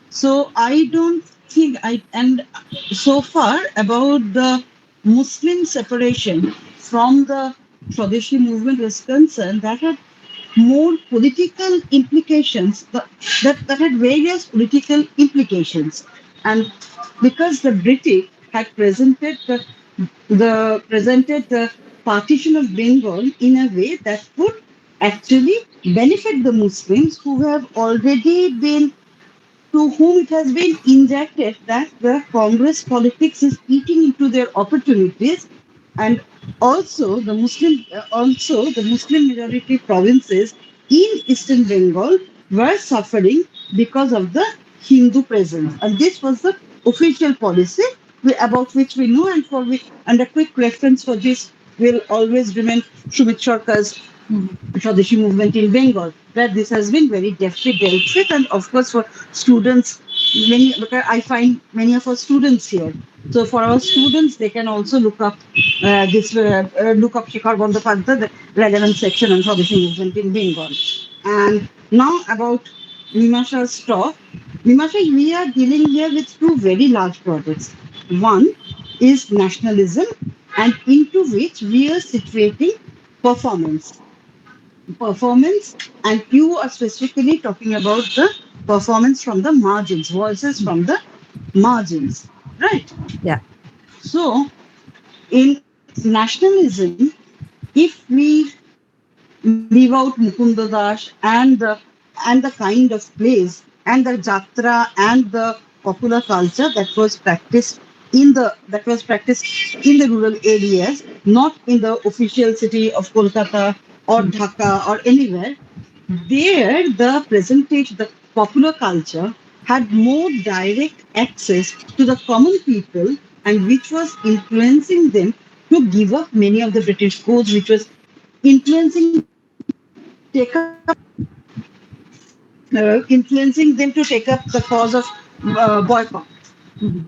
So I don't think and so far about the Muslim separation from the Swadeshi movement was concerned, that had more political implications, that had various political implications. And because the British had presented the partition of Bengal in a way that would actually benefit the Muslims who have already been to whom it has been injected that the Congress politics is eating into their opportunities, and also the Muslim majority provinces in Eastern Bengal were suffering because of the Hindu presence, and this was the official policy about which we know, and for which, and a quick reference for this will always remain Sumit Sarkar's Swadeshi movement in Bengal, where this has been very deftly dealt with, and of course for students, because I find many of our students here. So for our students, they can also look up Shikhar Bandyopadhyay, the relevant section on Swadeshi movement in Bengal. And now about Mimasha's talk. Mimasha, we are dealing here with two very large projects. One is nationalism, and into which we are situating performance performance, and you are specifically talking about the performance from the margins, voices from the margins, right? Yeah. So in nationalism, if we leave out Mukunda Das and the kind of plays and the jatra and the popular culture that was practiced in the rural areas, not in the official city of Kolkata or Dhaka or anywhere. There, the presentation, the popular culture had more direct access to the common people, and which was influencing them to give up many of the British codes, which was influencing them to take up the cause of boycott.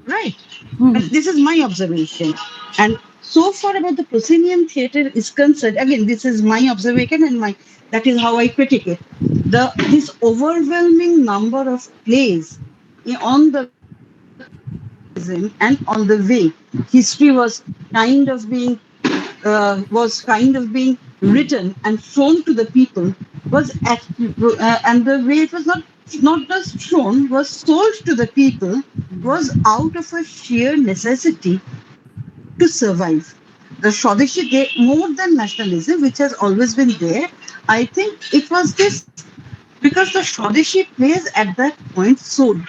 Right. And this is my observation. And so far about the proscenium theatre is concerned, again, this is my observation and my that is how I critique it. This overwhelming number of plays on the and on the way history was kind of being written and shown to the people and the way it was not just shown was sold to the people was out of a sheer necessity to survive. The Swadeshi, more than nationalism, which has always been there, I think it was this because the Swadeshi plays at that point sold.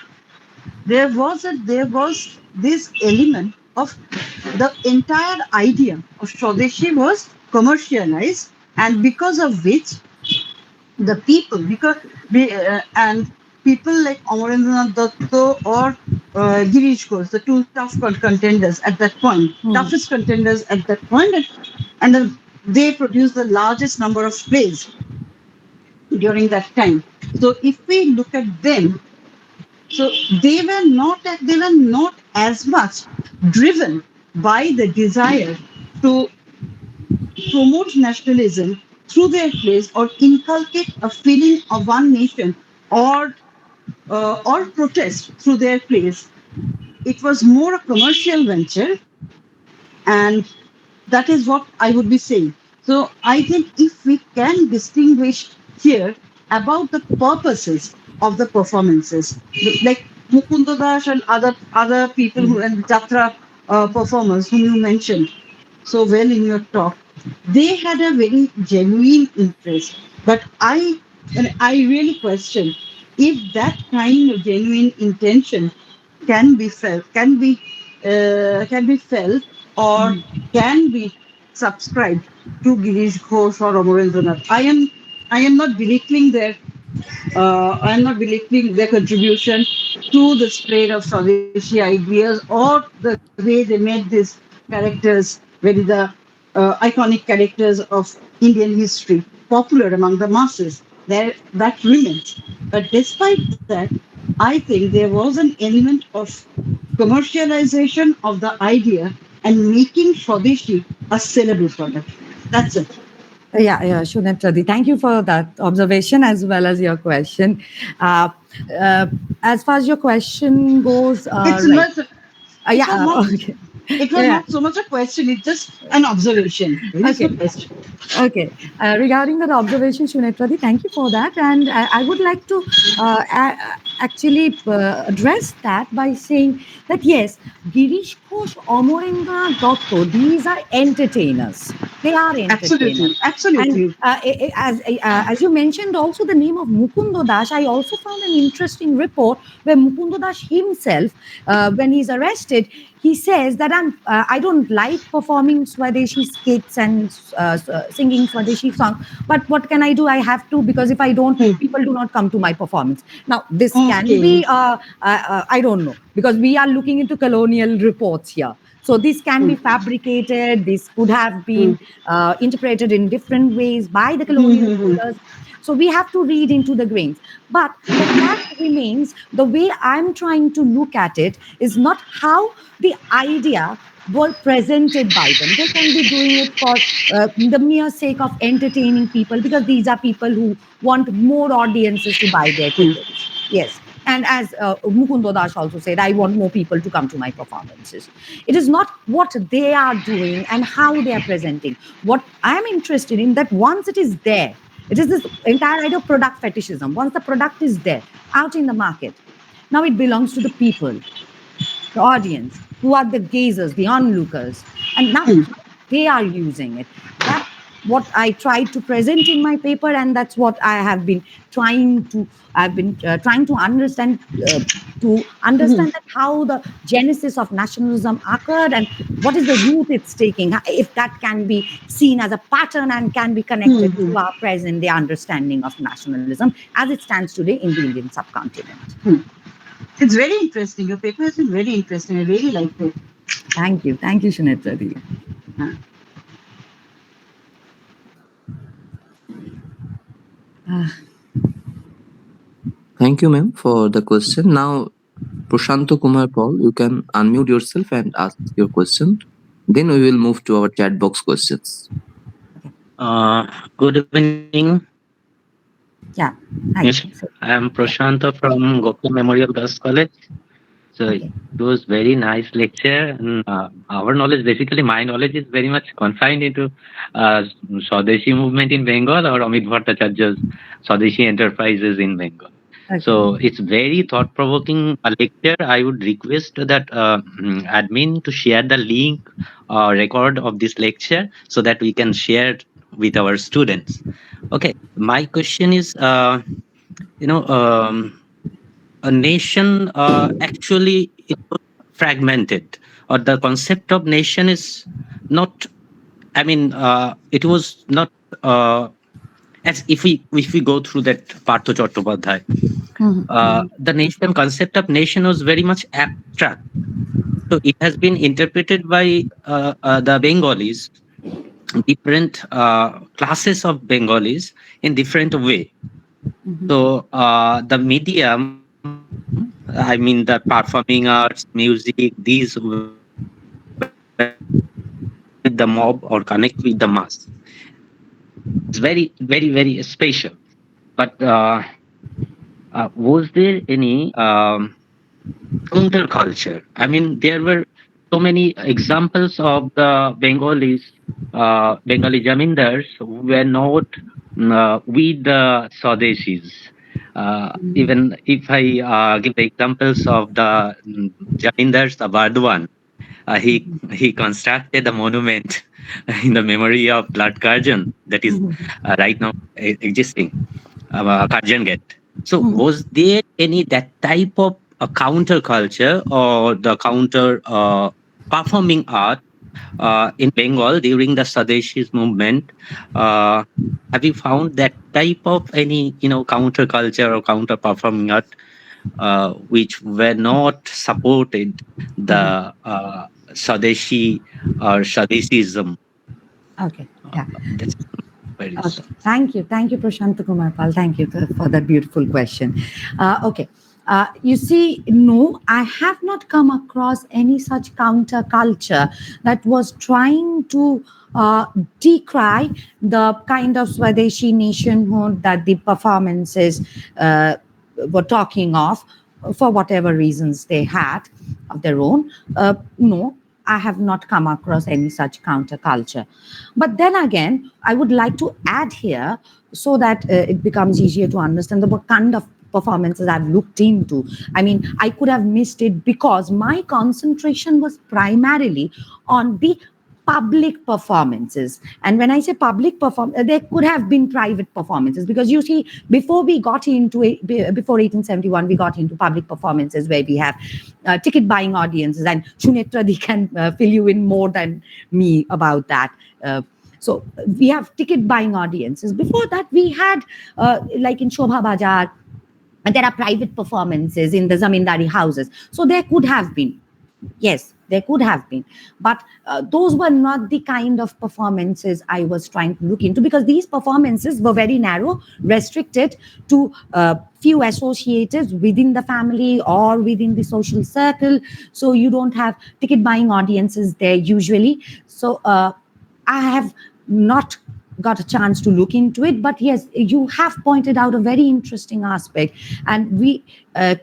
There was this element of the entire idea of Swadeshi was commercialized, and because of which the people, because and people like Amarendra Datta or Girish Ghosh, the two tough contenders at that point, toughest contenders at that point, and they produced the largest number of plays during that time. So if we look at them, so they were not as much driven by the desire to promote nationalism through their plays or inculcate a feeling of one nation or protest through their plays. It was more a commercial venture, and that is what I would be saying. So I think if we can distinguish here about the purposes of the performances, like Mukunda Das and other people who and Jatra performers whom you mentioned so well in your talk, they had a very genuine interest. But I really question if that kind of genuine intention can be felt or can be subscribed to Girish Ghosh or Amarendranath. I am not belittling their contribution to the spread of Swadeshi ideas or the way they made these characters, very the iconic characters of Indian history, popular among the masses. That remains. But despite that, I think there was an element of commercialization of the idea and making Swadeshi a sellable product. That's it. Yeah, Shunat, thank you for that observation as well as your question. Uh, uh, as far as your question goes, It's right. not. It was not. Okay. It was Yeah. not so much a question. It's just an observation. Very Okay. good question. Okay. Regarding that observation, Shunetradi, thank you for that. And I would like to actually address that by saying that yes, Girish Ghosh, Amarendra Dotto, these are entertainers. They are entertainers. Absolutely. And Absolutely. as you mentioned, also the name of Mukundo Das, I also found an interesting report where Mukundo Das himself, when he's arrested, he says that I don't like performing Swadeshi skits and singing Swadeshi songs, but what can I do? I have to, because if I don't, Hmm. people do not come to my performance. Now, this can Okay. be, I don't know, because we are looking into colonial reports here. So this can be Hmm. fabricated. This could have Hmm. been interpreted in different ways by the Hmm. colonial Hmm. Hmm. rulers. So we have to read into the grains. But the fact remains, the way I'm trying to look at it is not how the idea were presented by them. They can be doing it for the mere sake of entertaining people, because these are people who want more audiences to buy their tickets. Yes. And as Mukundo Das also said, I want more people to come to my performances. It is not what they are doing and how they are presenting. What I am interested in, that once it is there, it is this entire idea of product fetishism. Once the product is there, out in the market, now it belongs to the people, the audience, who are the gazers, the onlookers, and now how they are using it. That's what I tried to present in my paper, and that's what I have been trying to. I've been trying to understand. To understand that how the genesis of nationalism occurred and what is the route it's taking, if that can be seen as a pattern and can be Hmm. connected Hmm. to our present day understanding of nationalism as it stands today in the Indian subcontinent. Hmm. It's very interesting. Your paper has been very interesting. I really liked it. Thank you, Shunetra. Uh, Thank you, ma'am, for the question. Now, Prashanto Kumar Paul, you can unmute yourself and ask your question. Then we will move to our chat box questions. Good evening. Yeah. Yes, Hi. I am Prashanta from Gokul Memorial Girls College. So it Okay. was very nice lecture. And, our knowledge, basically, my knowledge is very much confined into Swadeshi movement in Bengal or Amit Bhattacharya's Swadeshi enterprises in Bengal. Okay. So it's very thought-provoking lecture. I would request that admin to share the link or record of this lecture so that we can share it with our students. Okay, my question is, you know, a nation actually it was fragmented, or the concept of nation is not. I mean, it was not. As if we go through that Partho Chattopadhyay, the nation concept of nation was very much abstract. So it has been interpreted by the Bengalis, different classes of Bengalis in different way. So the medium, I mean the performing arts, music, these were connect with the mob or connect with the mass. It's very, very, very special. But was there any counterculture? I mean, there were so many examples of the Bengali zamindars who were not with the Swadeshis. Even if I give the examples of the zamindars, the Bardwan, he constructed a monument in the memory of Lord Karjan that is right now existing, Karjan Gate. So, was there any that type of a counterculture or the counter performing art in Bengal during the Swadeshis movement? Uh, have you found that type of any counterculture or counter performing art which were not supported the Swadeshi or Swadeshism? Okay. Yeah. That's queries. Okay, thank you. Thank you, Prashant Kumar Pal. Thank you for that beautiful question. Okay. You see, no, I have not come across any such counterculture that was trying to decry the kind of Swadeshi nationhood that the performances were talking of for whatever reasons they had of their own. No, I have not come across any such counterculture. But then again, I would like to add here so that it becomes easier to understand the what kind of performances I've looked into. I mean, I could have missed it because my concentration was primarily on the public performances. And when I say public perform, there could have been private performances, because you see, before we got into it, before 1871, we got into public performances where we have ticket buying audiences, and Sunetra can fill you in more than me about that. So we have ticket buying audiences. Before that, we had like in Shobha Bajar, and there are private performances in the zamindari houses. So there could have been. Yes, there could have been. But those were not the kind of performances I was trying to look into, because these performances were very narrow, restricted to few associates within the family or within the social circle. So you don't have ticket buying audiences there usually. So I have not got a chance to look into it, but yes, you have pointed out a very interesting aspect, and we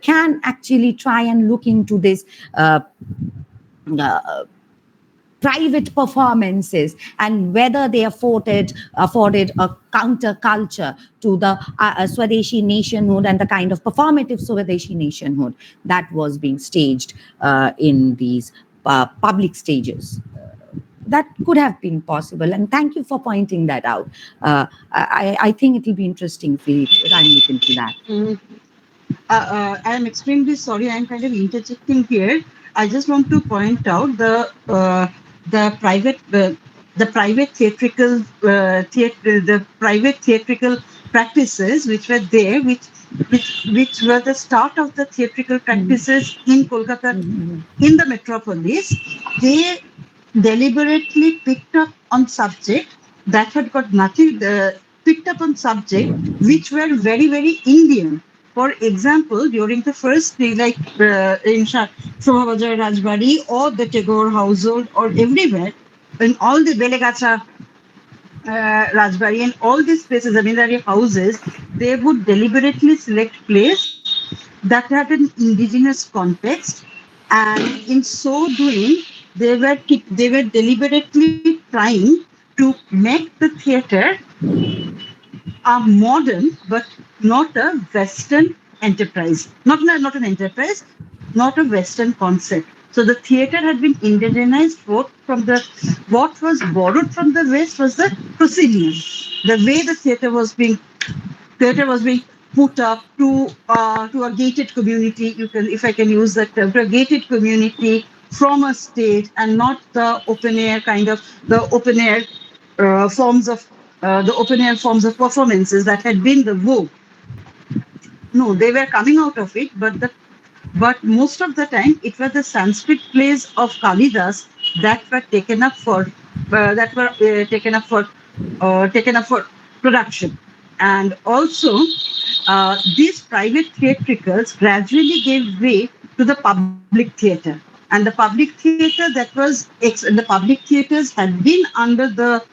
can actually try and look into this uh, private performances and whether they afforded a counterculture to the Swadeshi nationhood and the kind of performative Swadeshi nationhood that was being staged in these public stages. That could have been possible, and thank you for pointing that out. I think it will be interesting if we try and look into that. I am extremely sorry. I am kind of interjecting here. I just want to point out the private the private theatrical the private theatrical practices which were there, which were the start of the theatrical practices in Kolkata, in the metropolis. They deliberately picked up on subject that had got nothing picked up on subject which were very very Indian. For example, during the first day, like in Shobhabajar Rajbari or the Tagore household or everywhere, in all the Belegacha, Rajbari, and all these places, zamindari houses, they would deliberately select place that had an indigenous context, and in so doing, they were deliberately trying to make the theatre a modern but not a Western enterprise. Not an enterprise, not a Western concept. So the theatre had been indigenized both from the what was borrowed from the West was the proscenium. The way the theatre was being put up to a gated community. You can, if I can use that term, to a gated community from a state, and not the open air kind of the open air forms of the open air forms of performances that had been the vogue. No, they were coming out of it, but most of the time it was the Sanskrit plays of Kalidas that were taken up for taken up for production, and also these private theatricals gradually gave way to the public theatre. And the public theatre the public theatres had been under the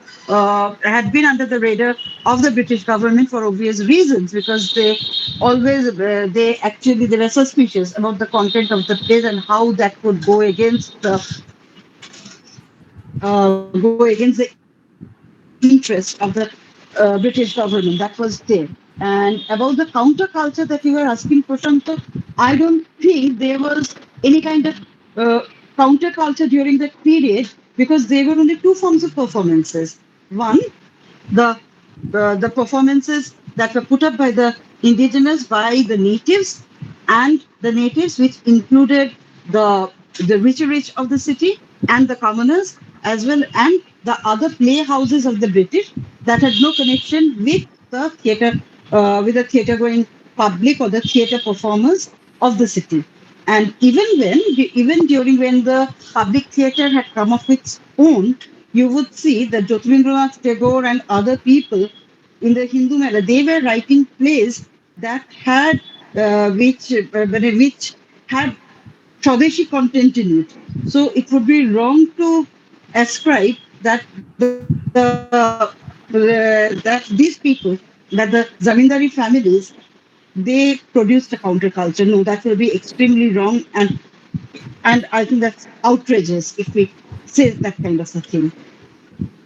radar of the British government for obvious reasons, because they were suspicious about the content of the plays and how that would go against the interest of the British government. That was there. And about the counterculture that you were asking, Prashant, I don't think there was any kind of counterculture during that period, because there were only two forms of performances. One, the the performances that were put up by the indigenous, by the natives, and the natives, which included the rich of the city and the commoners as well, and the other playhouses of the British that had no connection with the theatre going public or the theatre performers of the city. And even during when the public theatre had come of its own, you would see that Jyotirindra Tagore and other people in the Hindu Mela, they were writing plays that had which had Swadeshi content in it. So it would be wrong to ascribe that these people, that the zamindari families, they produced a counterculture. No, that will be extremely wrong, and I think that's outrageous if we say that kind of a thing.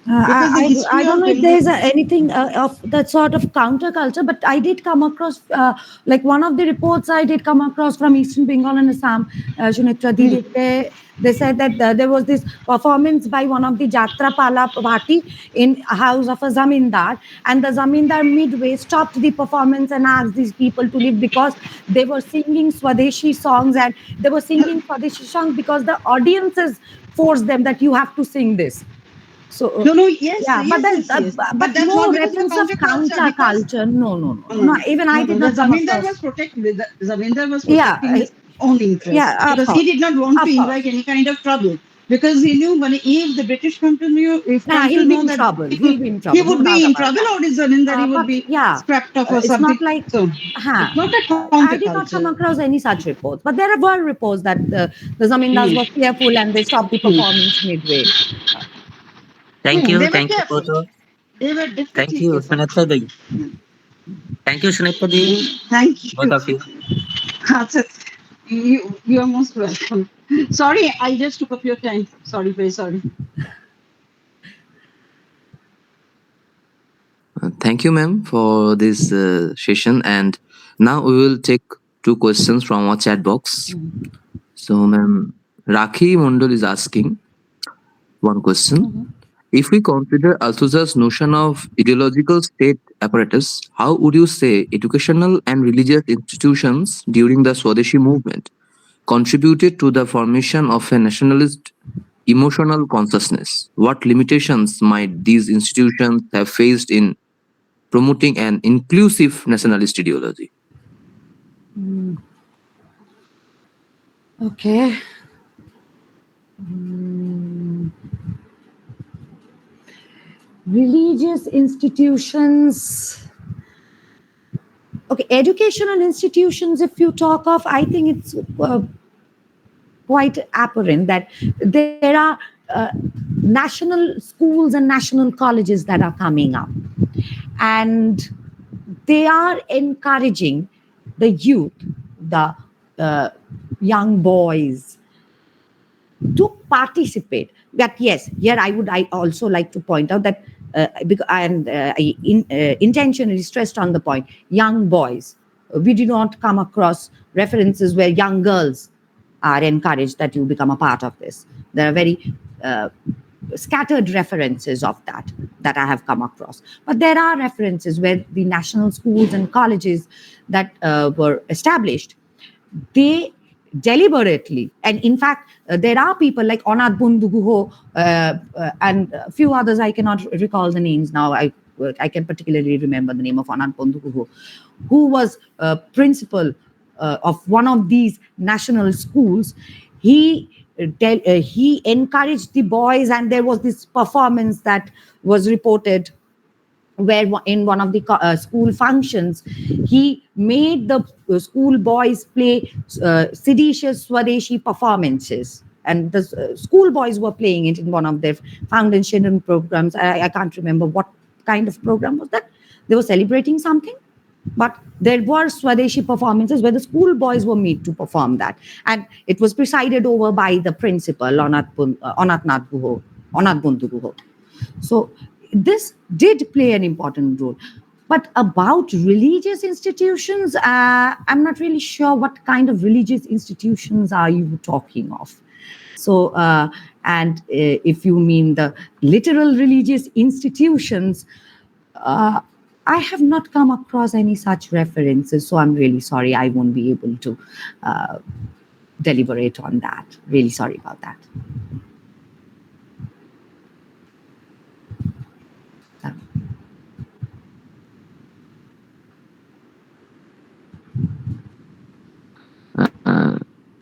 Because the I history don't of know if Bengal. there's anything of that sort of counterculture, but I did come across, like one of the reports I did come across from Eastern Bengal and Assam, Shunitra Didi, they said that there was this performance by one of the Jatra Pala party in a house of a Zamindar, and the Zamindar midway stopped the performance and asked these people to leave because they were singing Swadeshi songs, and they were singing Swadeshi songs because the audiences forced them that you have to sing this. So No, yes, yeah, but yes, then yes, yes. but But that's no not because of reference of counterculture, because counterculture. No, no, no, no, no, no. no, Even I no, did no. The not come Zamindar across. was protecting the Zamindar was Yeah, protecting his own yeah, interests, of because he course, did not want to of invite course. any kind of trouble, because he knew when if the British Yeah, come to he'll be know in that trouble. people, He'll be in he trouble. No would doubt be in about trouble, that. or his Zamindari would But be yeah, scrapped off or it's something. not like, So huh, it's not a I did not come counterculture. across any such reports. But there were reports that the Zamindars were Hmm. fearful and they stopped the Hmm. performance midway. Hmm. They were Thank you careful. both. They were Thank definitely you, careful. Sunitha Di. Thank you, Sunitha Di, Thank both you. of you. Acha, you are most welcome. Sorry, I just took up your time. Sorry, very sorry. Thank you, ma'am, for this session. And now we will take two questions from our chat box. So, ma'am, Rakhi Mondal is asking one question. If we consider Althusser's notion of ideological state apparatus, how would you say educational and religious institutions during the Swadeshi movement contributed to the formation of a nationalist emotional consciousness? What limitations might these institutions have faced in promoting an inclusive nationalist ideology? Okay. Religious institutions. Okay, educational institutions, if you talk of, I think it's quite apparent that there are national schools and national colleges that are coming up, and they are encouraging the youth, the young boys, to participate. But yes, here I also like to point out that I intentionally stressed on the point young boys. We do not come across references where young girls are encouraged that you become a part of this. There are very scattered references of that I have come across. But there are references where the national schools and colleges that were established, they deliberately, and in fact, there are people like Onat Bunduguho and a few others. I cannot recall the names now. I can particularly remember the name of Onat Bunduguho, who was principal of one of these national schools. He encouraged the boys, and there was this performance that was reported where in one of the school functions, he made the school boys play seditious Swadeshi performances. And the school boys were playing it in one of their foundation programs. I can't remember what kind of program was that. They were celebrating something. But there were Swadeshi performances where the school boys were made to perform that. And it was presided over by the principal, Onat Bunduguho. So this did play an important role. But about religious institutions, I'm not really sure what kind of religious institutions are you talking of. So, if you mean the literal religious institutions, I have not come across any such references. So I'm really sorry. I won't be able to deliberate on that. Really sorry about that.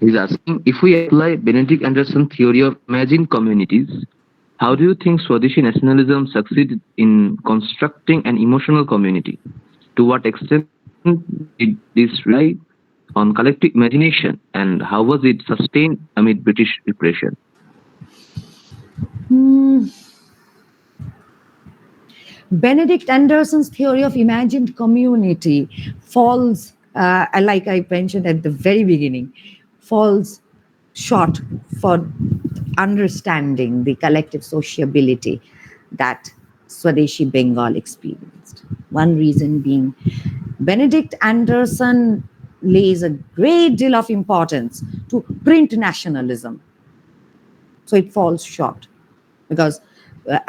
He's asking, if we apply Benedict Anderson's theory of imagined communities, how do you think Swadeshi nationalism succeeded in constructing an emotional community? To what extent did this rely on collective imagination, and how was it sustained amid British repression? Benedict Anderson's theory of imagined community falls, like I mentioned at the very beginning, falls short for understanding the collective sociability that Swadeshi Bengal experienced. One reason being, Benedict Anderson lays a great deal of importance to print nationalism. So it falls short because,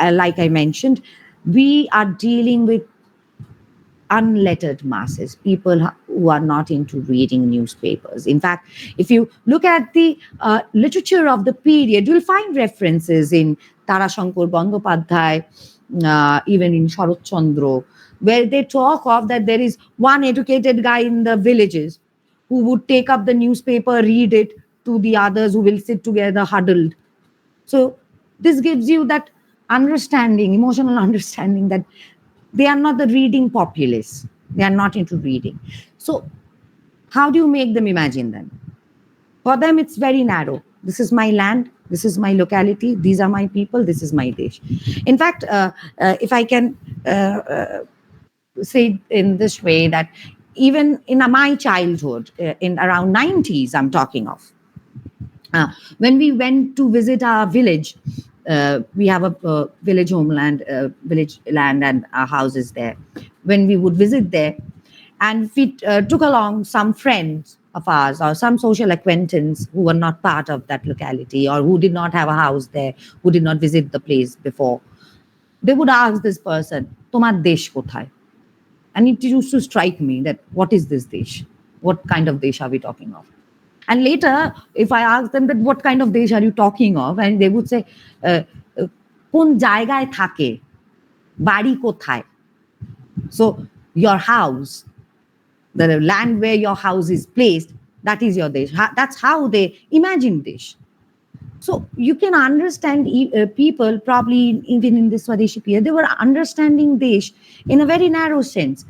like I mentioned, we are dealing with unlettered masses, people who are not into reading newspapers. In fact, if you look at the literature of the period, you'll find references in Tarashankar Bandopadhyay, even in Sharat Chandra, where they talk of that there is one educated guy in the villages who would take up the newspaper, read it to the others who will sit together huddled. So this gives you that understanding, emotional understanding, that they are not the reading populace. They are not into reading. So how do you make them imagine then? For them, it's very narrow. This is my land. This is my locality. These are my people. This is my desh. In fact, if I can say in this way, that even in my childhood, in around 90s, I'm talking of, when we went to visit our village, we have a village homeland, village land, and our houses there. When we would visit there, and we took along some friends of ours or some social acquaintance who were not part of that locality or who did not have a house there, who did not visit the place before, they would ask this person, "Tomar desh kothay?" And it used to strike me that what is this desh? What kind of desh are we talking of? And later, if I ask them that what kind of desh are you talking of, and they would say, "Kon jaygaয় থাকে, বাড়ি কোথায়?" So your house, the land where your house is placed, that is your desh. That's how they imagine desh. So you can understand people, probably even in this Swadeshi period, they were understanding desh in a very narrow sense.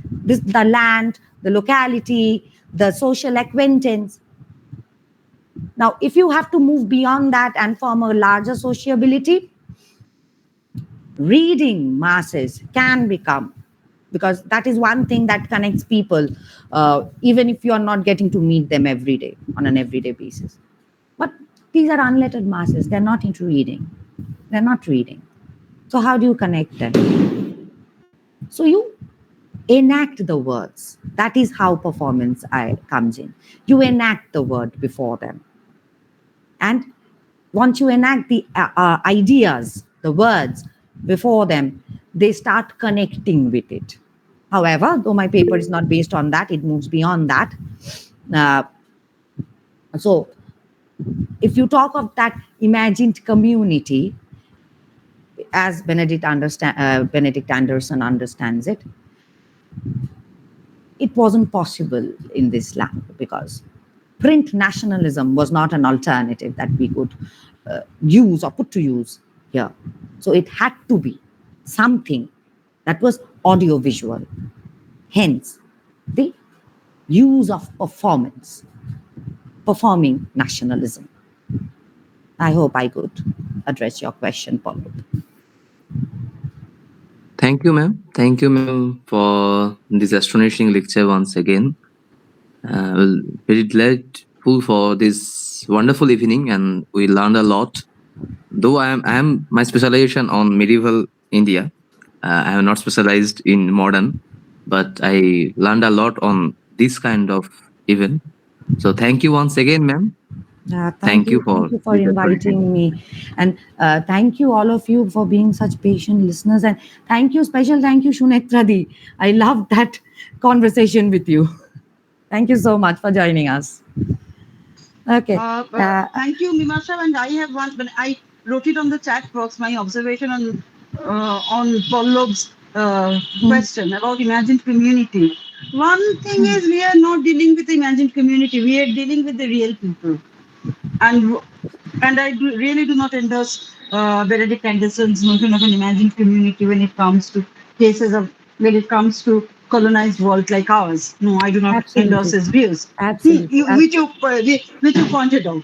The land, the locality, the social acquaintance. Now, if you have to move beyond that and form a larger sociability, reading masses can become, because that is one thing that connects people, even if you are not getting to meet them every day on an everyday basis. But these are unlettered masses. They're not into reading. They're not reading. So how do you connect them? So you enact the words. That is how performance comes in. You enact the word before them. And once you enact the ideas, the words before them, they start connecting with it. However, though my paper is not based on that, it moves beyond that. Uh, so if you talk of that imagined community, as Benedict Anderson understands it, it wasn't possible in this land because print nationalism was not an alternative that we could use or put to use here. So it had to be something that was audiovisual. Hence, the use of performance, performing nationalism. I hope I could address your question, Paul. Thank you, ma'am. Thank you, ma'am, for this astonishing lecture once again. Very grateful for this wonderful evening, and we learned a lot. Though I am my specialization on medieval India. I am not specialized in modern, but I learned a lot on this kind of event. So thank you once again, ma'am. Thank you for inviting me, and thank you all of you for being such patient listeners, and special thank you Shunetradi. I loved that conversation with you. Thank you so much for joining us. Okay. Thank you, Mimasha. And I have one, but I wrote it on the chat box. My observation on Paulob's question about imagined community. One thing is we are not dealing with the imagined community. We are dealing with the real people, and really do not endorse Benedict Anderson's notion of an imagined community when it comes to cases of when it comes to colonized world like ours. No, I do not endorse his views. Which you pointed out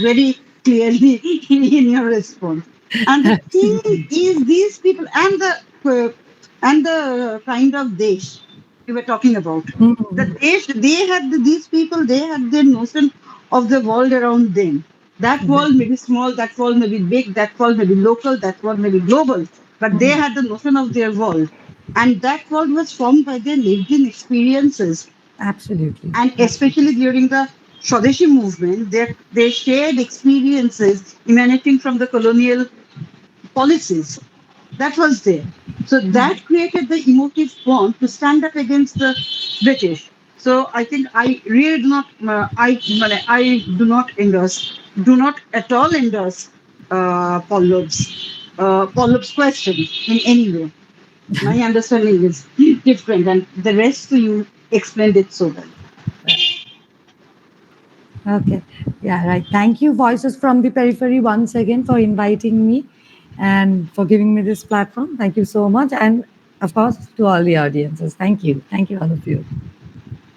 very clearly in your response. And the thing is, these people and the kind of desh you were talking about, the desh these people, they had their notion of the world around them. That world may be small, that world may be big, that world may be local, that world may be global, but they had the notion of their world. And that world was formed by their lived in experiences. Absolutely. And especially during the Swadeshi movement, they shared experiences emanating from the colonial policies. That was there. So that created the emotive bond to stand up against the British. So I think I really do not, I do not at all endorse Paul Loeb's question in any way. My understanding is different, and the rest you explained it so well. Okay. Yeah, right. Thank you, Voices from the Periphery, once again for inviting me and for giving me this platform. Thank you so much. And of course, to all the audiences. Thank you. Thank you, all of you.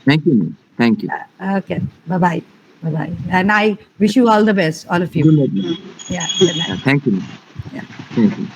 Thank you, ma'am. Thank you. Okay. Bye-bye. Bye-bye. And I wish you all the best, all of you. Good night, ma'am. Yeah. Good night. Thank you, ma'am. Yeah. Thank you.